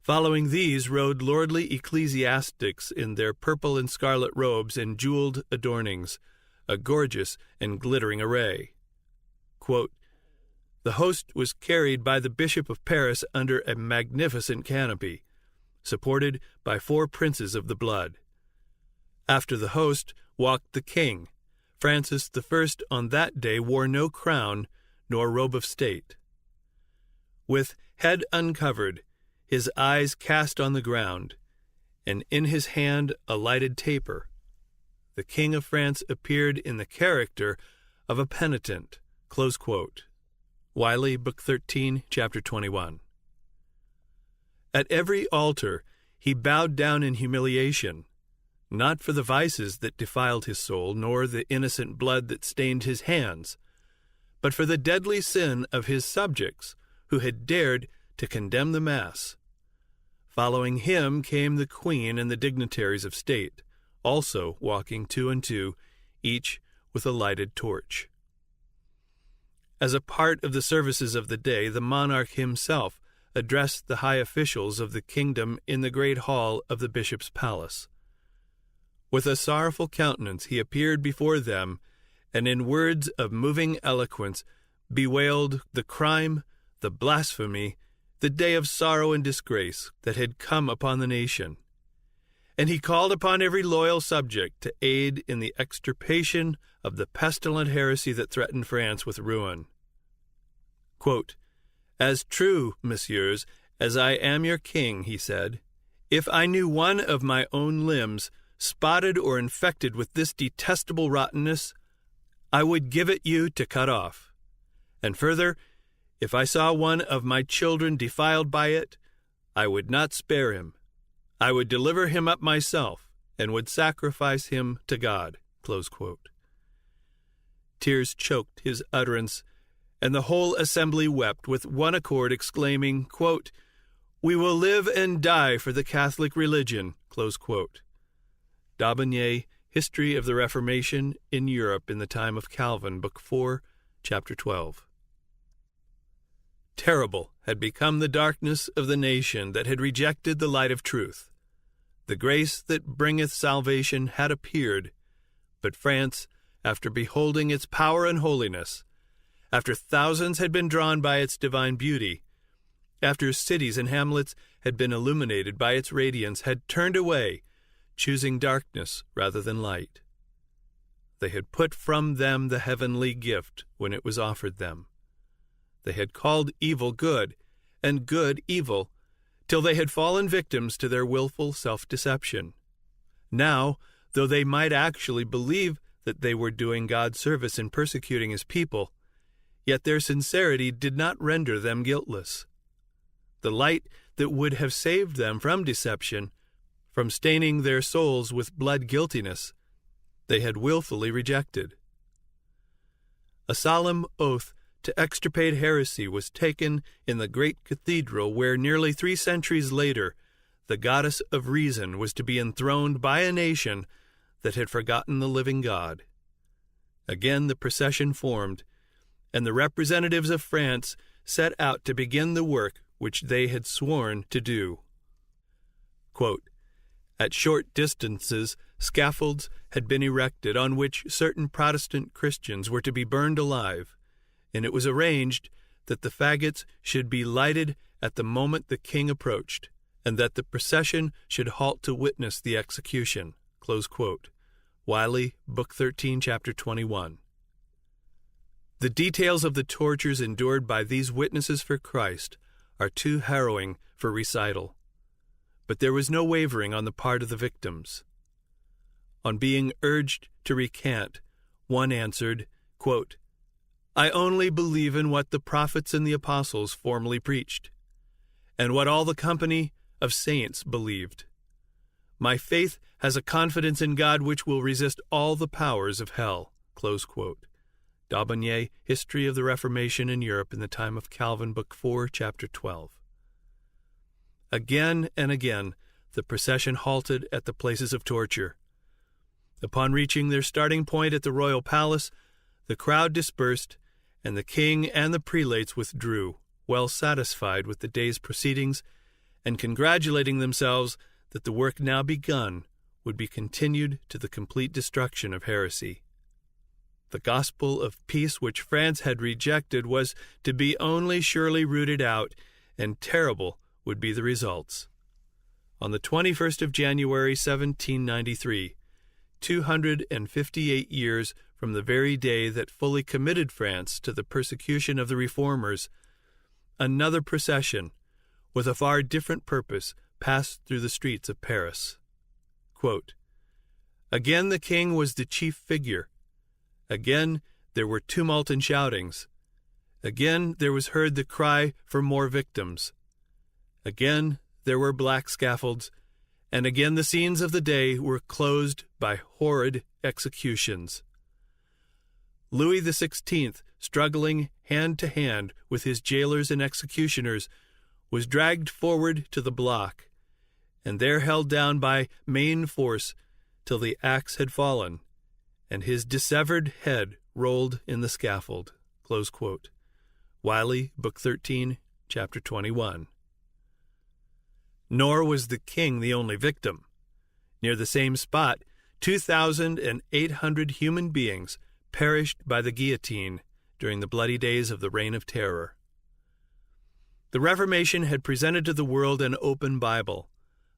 Following these rode lordly ecclesiastics in their purple and scarlet robes and jeweled adornings, a gorgeous and glittering array. Quote, "The host was carried by the Bishop of Paris under a magnificent canopy, supported by 4 princes of the blood. After the host walked the king. Francis I on that day wore no crown nor robe of state. With head uncovered, his eyes cast on the ground, and in his hand a lighted taper, the King of France appeared in the character of a penitent. Close quote. Wiley, Book 13, Chapter 21. At every altar he bowed down in humiliation, not for the vices that defiled his soul, nor the innocent blood that stained his hands, but for the deadly sin of his subjects who had dared to condemn the Mass. Following him came the Queen and the dignitaries of state, also walking 2 and 2, each with a lighted torch. As a part of the services of the day, the monarch himself addressed the high officials of the kingdom in the great hall of the bishop's palace. With a sorrowful countenance he appeared before them, and in words of moving eloquence bewailed the crime, the blasphemy, the day of sorrow and disgrace that had come upon the nation. And he called upon every loyal subject to aid in the extirpation of the pestilent heresy that threatened France with ruin. Quote, "As true, messieurs, as I am your king," he said, "if I knew one of my own limbs spotted or infected with this detestable rottenness, I would give it you to cut off. And further, if I saw one of my children defiled by it, I would not spare him. I would deliver him up myself, and would sacrifice him to God." Close quote. Tears choked his utterance, and the whole assembly wept with one accord, exclaiming, quote, "We will live and die for the Catholic religion." Close quote. D'Aubigné, History of the Reformation in Europe in the Time of Calvin, Book 4, Chapter 12. Terrible had become the darkness of the nation that had rejected the light of truth. The grace that bringeth salvation had appeared, but France, after beholding its power and holiness, after thousands had been drawn by its divine beauty, after cities and hamlets had been illuminated by its radiance, had turned away, choosing darkness rather than light. They had put from them the heavenly gift when it was offered them. They had called evil good, and good evil, till they had fallen victims to their willful self-deception. Now, though they might actually believe that they were doing God service in persecuting his people, yet their sincerity did not render them guiltless. The light that would have saved them from deception, from staining their souls with blood guiltiness, they had willfully rejected. A solemn oath to extirpate heresy was taken in the great cathedral where nearly 3 centuries later the goddess of reason was to be enthroned by a nation that had forgotten the living God. Again the procession formed, and the representatives of France set out to begin the work which they had sworn to do. Quote, "At short distances scaffolds had been erected on which certain Protestant Christians were to be burned alive, and it was arranged that the faggots should be lighted at the moment the king approached, and that the procession should halt to witness the execution." Close quote. Wiley, Book 13, Chapter 21. The details of the tortures endured by these witnesses for Christ are too harrowing for recital. But there was no wavering on the part of the victims. On being urged to recant, one answered, quote, "I only believe in what the prophets and the apostles formerly preached, and what all the company of saints believed. My faith has a confidence in God which will resist all the powers of hell." Close quote. D'Aubigné, History of the Reformation in Europe in the Time of Calvin, Book 4, Chapter 12. Again and again the procession halted at the places of torture. Upon reaching their starting point at the royal palace, the crowd dispersed, and the king and the prelates withdrew, well satisfied with the day's proceedings, and congratulating themselves that the work now begun would be continued to the complete destruction of heresy. The gospel of peace which France had rejected was to be only surely rooted out, and terrible would be the results. on the 21st of January, 1793, 258 years from the very day that fully committed France to the persecution of the Reformers, another procession, with a far different purpose, passed through the streets of Paris. Quote, "Again the king was the chief figure. Again there were tumult and shoutings. Again there was heard the cry for more victims. Again there were black scaffolds, and again the scenes of the day were closed by horrid executions. Louis XVI, struggling hand to hand with his jailers and executioners, was dragged forward to the block, and there held down by main force till the axe had fallen, and his dissevered head rolled in the scaffold." Close quote. Wiley, Book 13, Chapter 21. Nor was the king the only victim. Near the same spot, 2,800 human beings perished by the guillotine during the bloody days of the Reign of Terror. The Reformation had presented to the world an open Bible,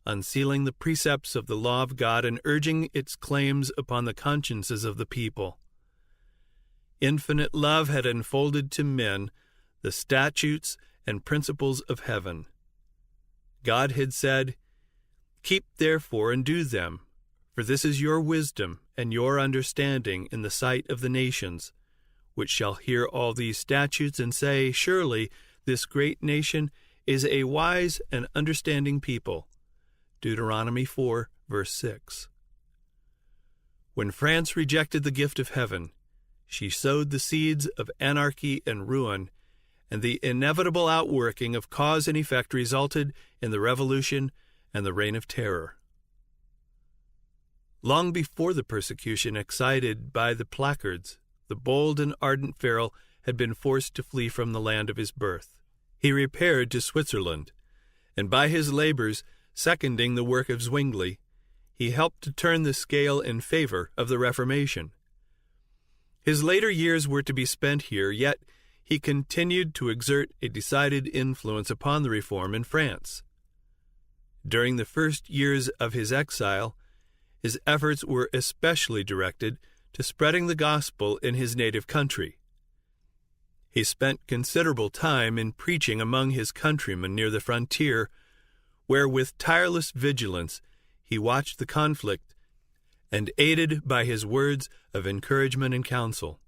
unsealing the precepts of the law of God and urging its claims upon the consciences of the people. Infinite love had unfolded to men the statutes and principles of heaven. God had said, "Keep therefore and do them, for this is your wisdom and your understanding in the sight of the nations, which shall hear all these statutes and say, Surely this great nation is a wise and understanding people." Deuteronomy 4, verse 6. When France rejected the gift of heaven, she sowed the seeds of anarchy and ruin, and the inevitable outworking of cause and effect resulted in the Revolution and the Reign of Terror. Long before the persecution excited by the placards, the bold and ardent Farel had been forced to flee from the land of his birth. He repaired to Switzerland, and by his labors, seconding the work of Zwingli, he helped to turn the scale in favor of the Reformation. His later years were to be spent here, yet he continued to exert a decided influence upon the reform in France. During the first years of his exile, his efforts were especially directed to spreading the gospel in his native country. He spent considerable time in preaching among his countrymen near the frontier, where with tireless vigilance he watched the conflict and aided by his words of encouragement and counsel.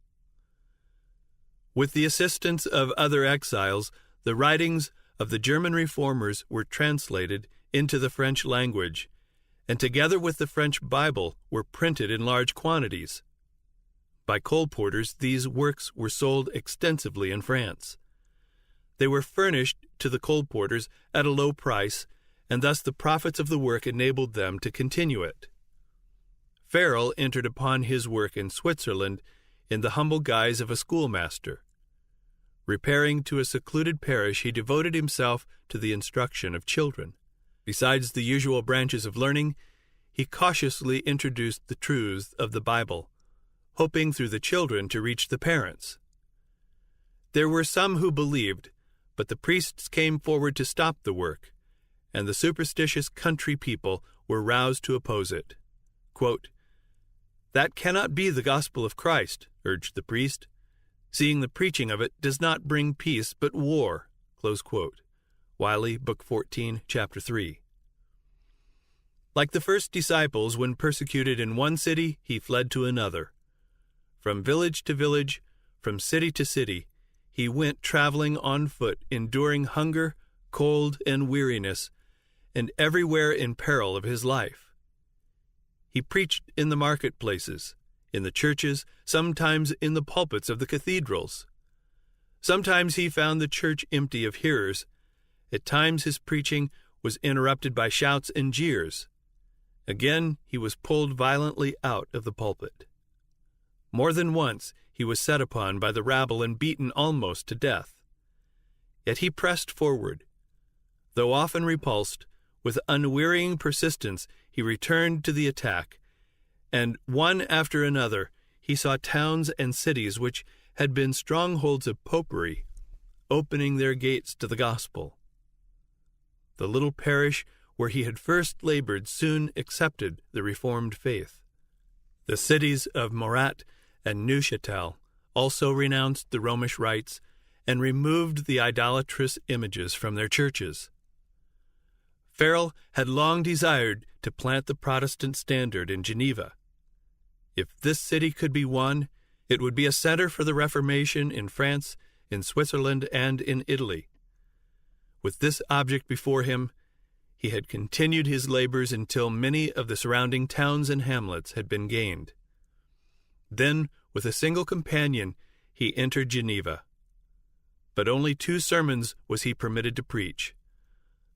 With the assistance of other exiles, the writings of the German reformers were translated into the French language, and together with the French Bible were printed in large quantities. By colporteurs, these works were sold extensively in France. They were furnished to the colporteurs at a low price, and thus the profits of the work enabled them to continue it. Farel entered upon his work in Switzerland in the humble guise of a schoolmaster. Repairing to a secluded parish, he devoted himself to the instruction of children. Besides the usual branches of learning, he cautiously introduced the truths of the Bible, hoping through the children to reach the parents. There were some who believed, but the priests came forward to stop the work, and the superstitious country people were roused to oppose it. Quote, "That cannot be the gospel of Christ," urged the priest, "seeing the preaching of it does not bring peace but war." Close quote. Wiley, Book 14, Chapter 3. Like the first disciples, when persecuted in one city, he fled to another. From village to village, from city to city, he went traveling on foot, enduring hunger, cold, and weariness, and everywhere in peril of his life. He preached in the marketplaces, in the churches, sometimes in the pulpits of the cathedrals. Sometimes he found the church empty of hearers. At times his preaching was interrupted by shouts and jeers. Again he was pulled violently out of the pulpit. More than once he was set upon by the rabble and beaten almost to death. Yet he pressed forward. Though often repulsed, with unwearying persistence he returned to the attack, and one after another he saw towns and cities which had been strongholds of popery opening their gates to the gospel. The little parish where he had first labored, soon accepted the Reformed faith. The cities of Morat and Neuchâtel also renounced the Romish rites and removed the idolatrous images from their churches. Farel had long desired to plant the Protestant standard in Geneva. If this city could be won, it would be a center for the Reformation in France, in Switzerland, and in Italy. With this object before him, he had continued his labors until many of the surrounding towns and hamlets had been gained. Then, with a single companion, he entered Geneva. But only 2 sermons was he permitted to preach.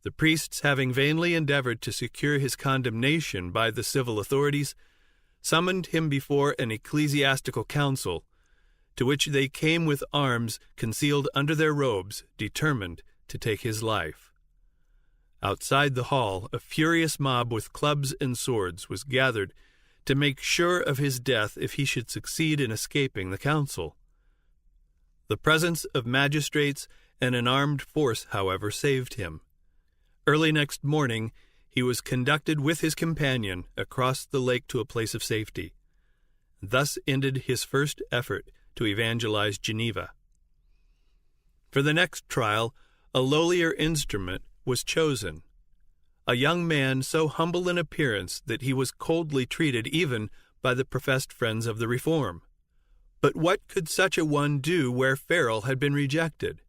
The priests, having vainly endeavored to secure his condemnation by the civil authorities, summoned him before an ecclesiastical council, to which they came with arms concealed under their robes, determined to take his life. Outside the hall, a furious mob with clubs and swords was gathered to make sure of his death if he should succeed in escaping the council. The presence of magistrates and an armed force, however, saved him. Early next morning, he was conducted with his companion across the lake to a place of safety. Thus ended his first effort to evangelize Geneva. For the next trial, a lowlier instrument was chosen, a young man so humble in appearance that he was coldly treated even by the professed friends of the Reform. But what could such a one do where Farel had been rejected?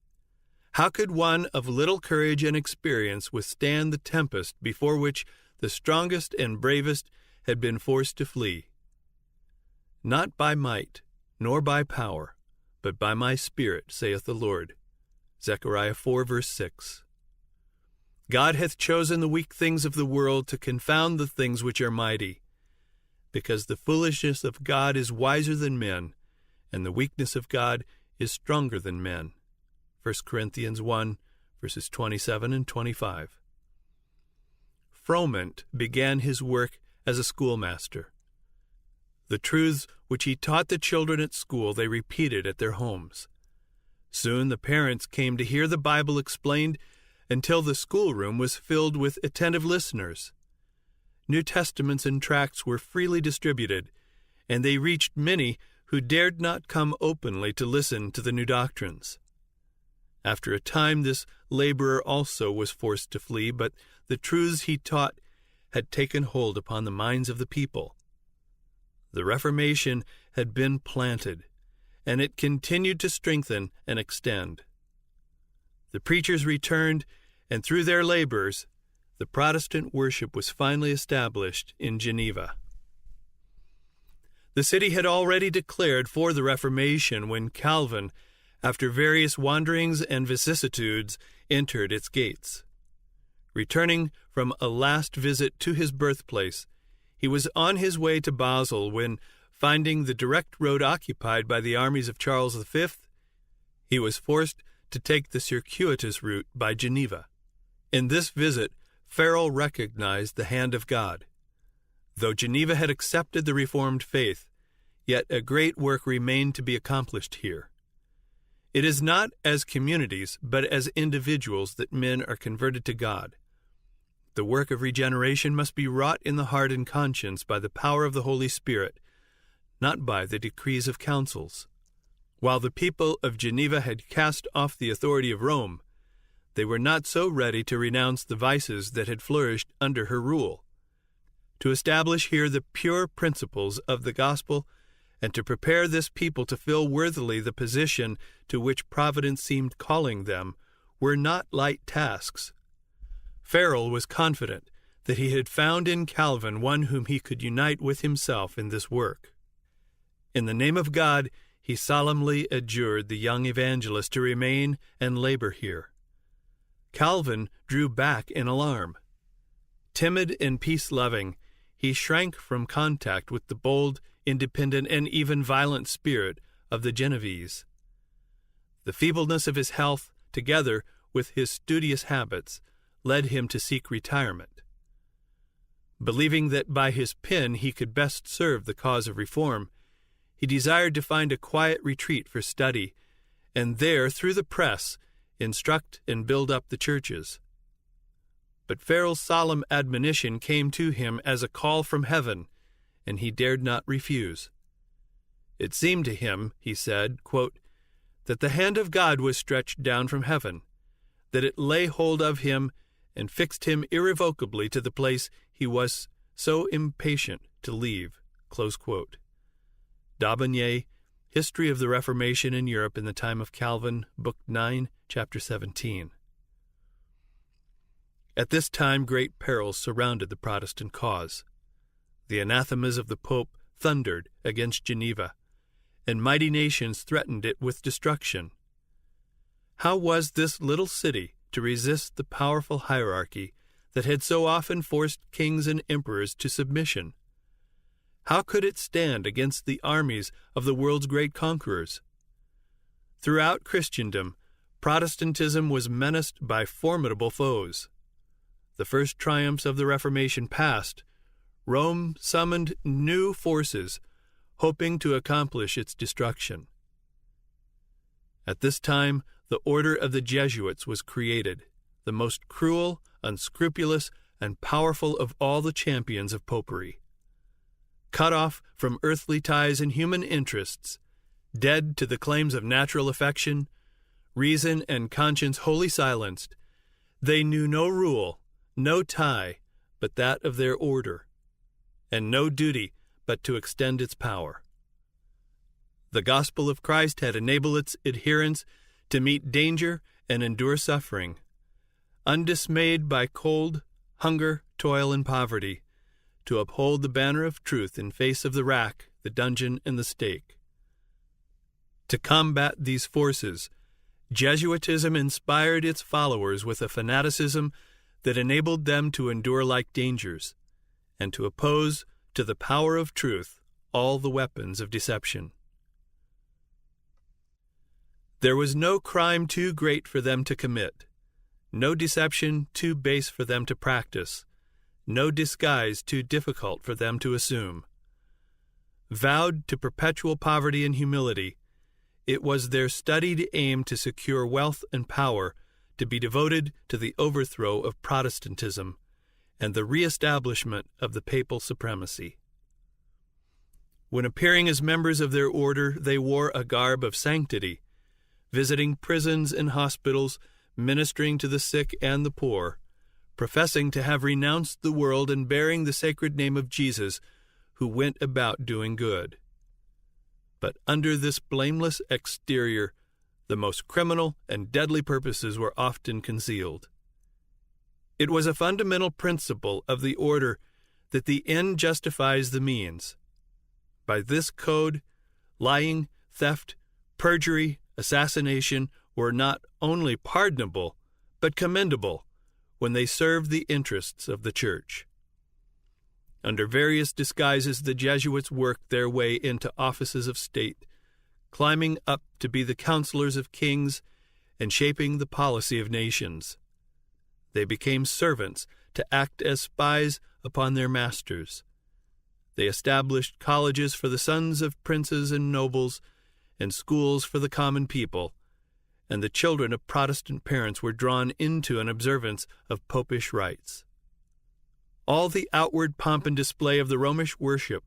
How could one of little courage and experience withstand the tempest before which the strongest and bravest had been forced to flee? Not by might, nor by power, but by my Spirit, saith the Lord. Zechariah 4, verse 6. God hath chosen the weak things of the world to confound the things which are mighty, because the foolishness of God is wiser than men, and the weakness of God is stronger than men. 1 Corinthians 1, verses 27 and 25. Froment began his work as a schoolmaster. The truths which he taught the children at school they repeated at their homes. Soon the parents came to hear the Bible explained until the schoolroom was filled with attentive listeners. New Testaments and tracts were freely distributed, and they reached many who dared not come openly to listen to the new doctrines. After a time, this laborer also was forced to flee, but the truths he taught had taken hold upon the minds of the people. The Reformation had been planted, and it continued to strengthen and extend. The preachers returned, and through their labors, the Protestant worship was finally established in Geneva. The city had already declared for the Reformation when Calvin, after various wanderings and vicissitudes, entered its gates. Returning from a last visit to his birthplace, he was on his way to Basel when, finding the direct road occupied by the armies of Charles V, he was forced to take the circuitous route by Geneva. In this visit, Farel recognized the hand of God. Though Geneva had accepted the Reformed faith, yet a great work remained to be accomplished here. It is not as communities, but as individuals that men are converted to God. The work of regeneration must be wrought in the heart and conscience by the power of the Holy Spirit, not by the decrees of councils. While the people of Geneva had cast off the authority of Rome, they were not so ready to renounce the vices that had flourished under her rule. To establish here the pure principles of the gospel and to prepare this people to fill worthily the position to which Providence seemed calling them were not light tasks. Farel was confident that he had found in Calvin one whom he could unite with himself in this work. In the name of God, he solemnly adjured the young evangelist to remain and labor here. Calvin drew back in alarm. Timid and peace-loving, he shrank from contact with the bold, independent, and even violent spirit of the Genevese. The feebleness of his health, together with his studious habits, led him to seek retirement. Believing that by his pen he could best serve the cause of reform, he desired to find a quiet retreat for study, and there, through the press, instruct and build up the churches. But Farel's solemn admonition came to him as a call from heaven, and he dared not refuse. It seemed to him, he said, quote, that the hand of God was stretched down from heaven, that it lay hold of him and fixed him irrevocably to the place he was so impatient to leave. Close quote. D'Aubigné, History of the Reformation in Europe in the Time of Calvin, Book 9, Chapter 17. At this time great perils surrounded the Protestant cause. The anathemas of the Pope thundered against Geneva, and mighty nations threatened it with destruction. How was this little city to resist the powerful hierarchy that had so often forced kings and emperors to submission? How could it stand against the armies of the world's great conquerors? Throughout Christendom, Protestantism was menaced by formidable foes. The first triumphs of the Reformation past, Rome summoned new forces, hoping to accomplish its destruction. At this time, the Order of the Jesuits was created, the most cruel, unscrupulous, and powerful of all the champions of popery. Cut off from earthly ties and human interests, dead to the claims of natural affection, reason and conscience wholly silenced, they knew no rule, no tie but that of their order, and no duty but to extend its power. The gospel of Christ had enabled its adherents to meet danger and endure suffering, undismayed by cold, hunger, toil, and poverty, to uphold the banner of truth in face of the rack, the dungeon, and the stake. To combat these forces, Jesuitism inspired its followers with a fanaticism that enabled them to endure like dangers, and to oppose to the power of truth all the weapons of deception. There was no crime too great for them to commit, no deception too base for them to practice, no disguise too difficult for them to assume. Vowed to perpetual poverty and humility, it was their studied aim to secure wealth and power to be devoted to the overthrow of Protestantism and the re-establishment of the papal supremacy. When appearing as members of their order, they wore a garb of sanctity, visiting prisons and hospitals, ministering to the sick and the poor, professing to have renounced the world and bearing the sacred name of Jesus, who went about doing good. But under this blameless exterior, the most criminal and deadly purposes were often concealed. It was a fundamental principle of the order that the end justifies the means. By this code, lying, theft, perjury, assassination were not only pardonable, but commendable when they served the interests of the Church. Under various disguises, the Jesuits worked their way into offices of state, climbing up to be the counselors of kings and shaping the policy of nations. They became servants to act as spies upon their masters. They established colleges for the sons of princes and nobles, and schools for the common people, and the children of Protestant parents were drawn into an observance of popish rites. All the outward pomp and display of the Romish worship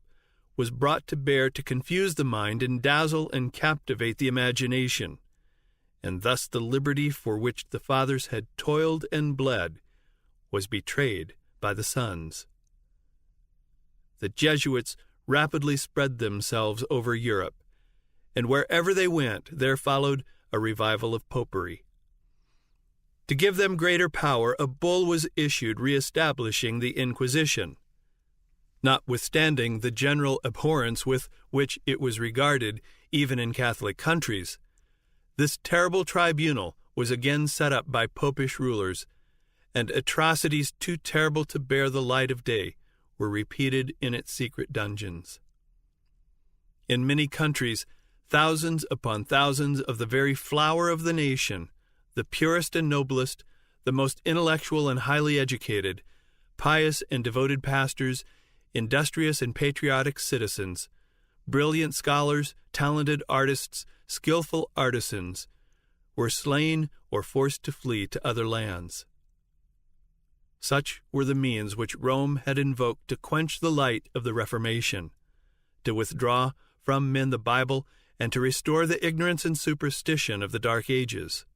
was brought to bear to confuse the mind and dazzle and captivate the imagination, and thus the liberty for which the fathers had toiled and bled was betrayed by the sons. The Jesuits rapidly spread themselves over Europe, and wherever they went, there followed a revival of popery. To give them greater power, a bull was issued re-establishing the Inquisition. Notwithstanding the general abhorrence with which it was regarded, even in Catholic countries, this terrible tribunal was again set up by popish rulers, and atrocities too terrible to bear the light of day were repeated in its secret dungeons. In many countries, thousands upon thousands of the very flower of the nation, the purest and noblest, the most intellectual and highly educated, pious and devoted pastors, industrious and patriotic citizens, brilliant scholars, talented artists, skillful artisans, were slain or forced to flee to other lands. Such were the means which Rome had invoked to quench the light of the Reformation, to withdraw from men the Bible, and to restore the ignorance and superstition of the Dark Ages.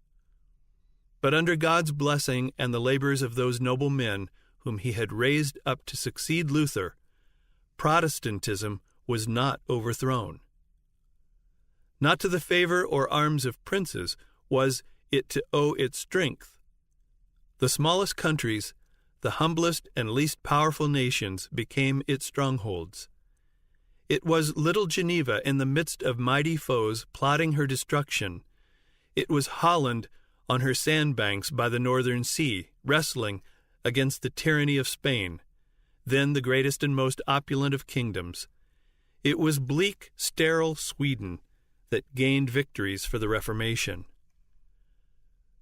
But under God's blessing and the labors of those noble men whom he had raised up to succeed Luther, Protestantism was not overthrown. Not to the favor or arms of princes was it to owe its strength. The smallest countries, the humblest and least powerful nations, became its strongholds. It was little Geneva in the midst of mighty foes plotting her destruction. It was Holland on her sandbanks by the northern sea, wrestling against the tyranny of Spain, then the greatest and most opulent of kingdoms. It was bleak, sterile Sweden that gained victories for the Reformation.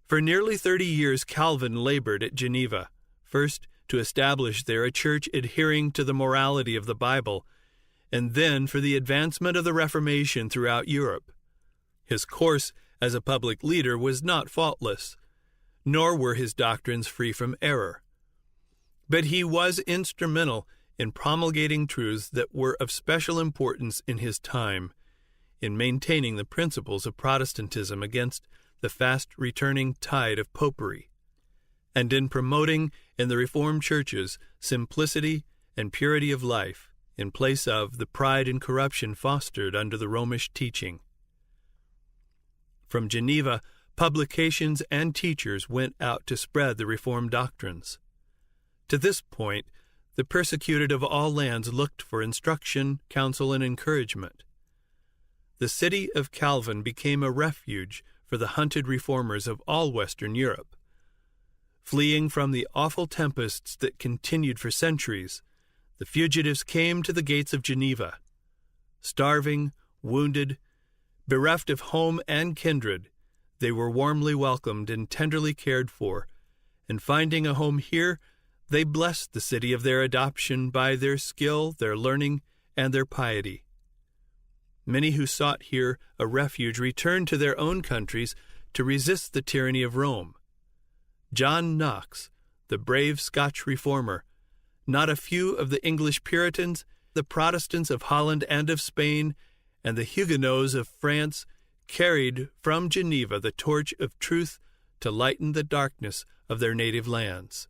For nearly 30 years Calvin labored at Geneva, first to establish there a church adhering to the morality of the Bible, and then for the advancement of the Reformation throughout Europe. His course as a public leader was not faultless, nor were his doctrines free from error. But he was instrumental in promulgating truths that were of special importance in his time, in maintaining the principles of Protestantism against the fast-returning tide of popery, and in promoting in the Reformed churches simplicity and purity of life, in place of the pride and corruption fostered under the Romish teaching. From Geneva, publications and teachers went out to spread the Reformed doctrines. To this point, the persecuted of all lands looked for instruction, counsel, and encouragement. The city of Calvin became a refuge for the hunted reformers of all Western Europe. Fleeing from the awful tempests that continued for centuries, the fugitives came to the gates of Geneva. Starving, wounded, bereft of home and kindred, they were warmly welcomed and tenderly cared for, and finding a home here, they blessed the city of their adoption by their skill, their learning, and their piety. Many who sought here a refuge returned to their own countries to resist the tyranny of Rome. John Knox, the brave Scotch reformer, not a few of the English Puritans, the Protestants of Holland and of Spain, and the Huguenots of France carried from Geneva the torch of truth to lighten the darkness of their native lands.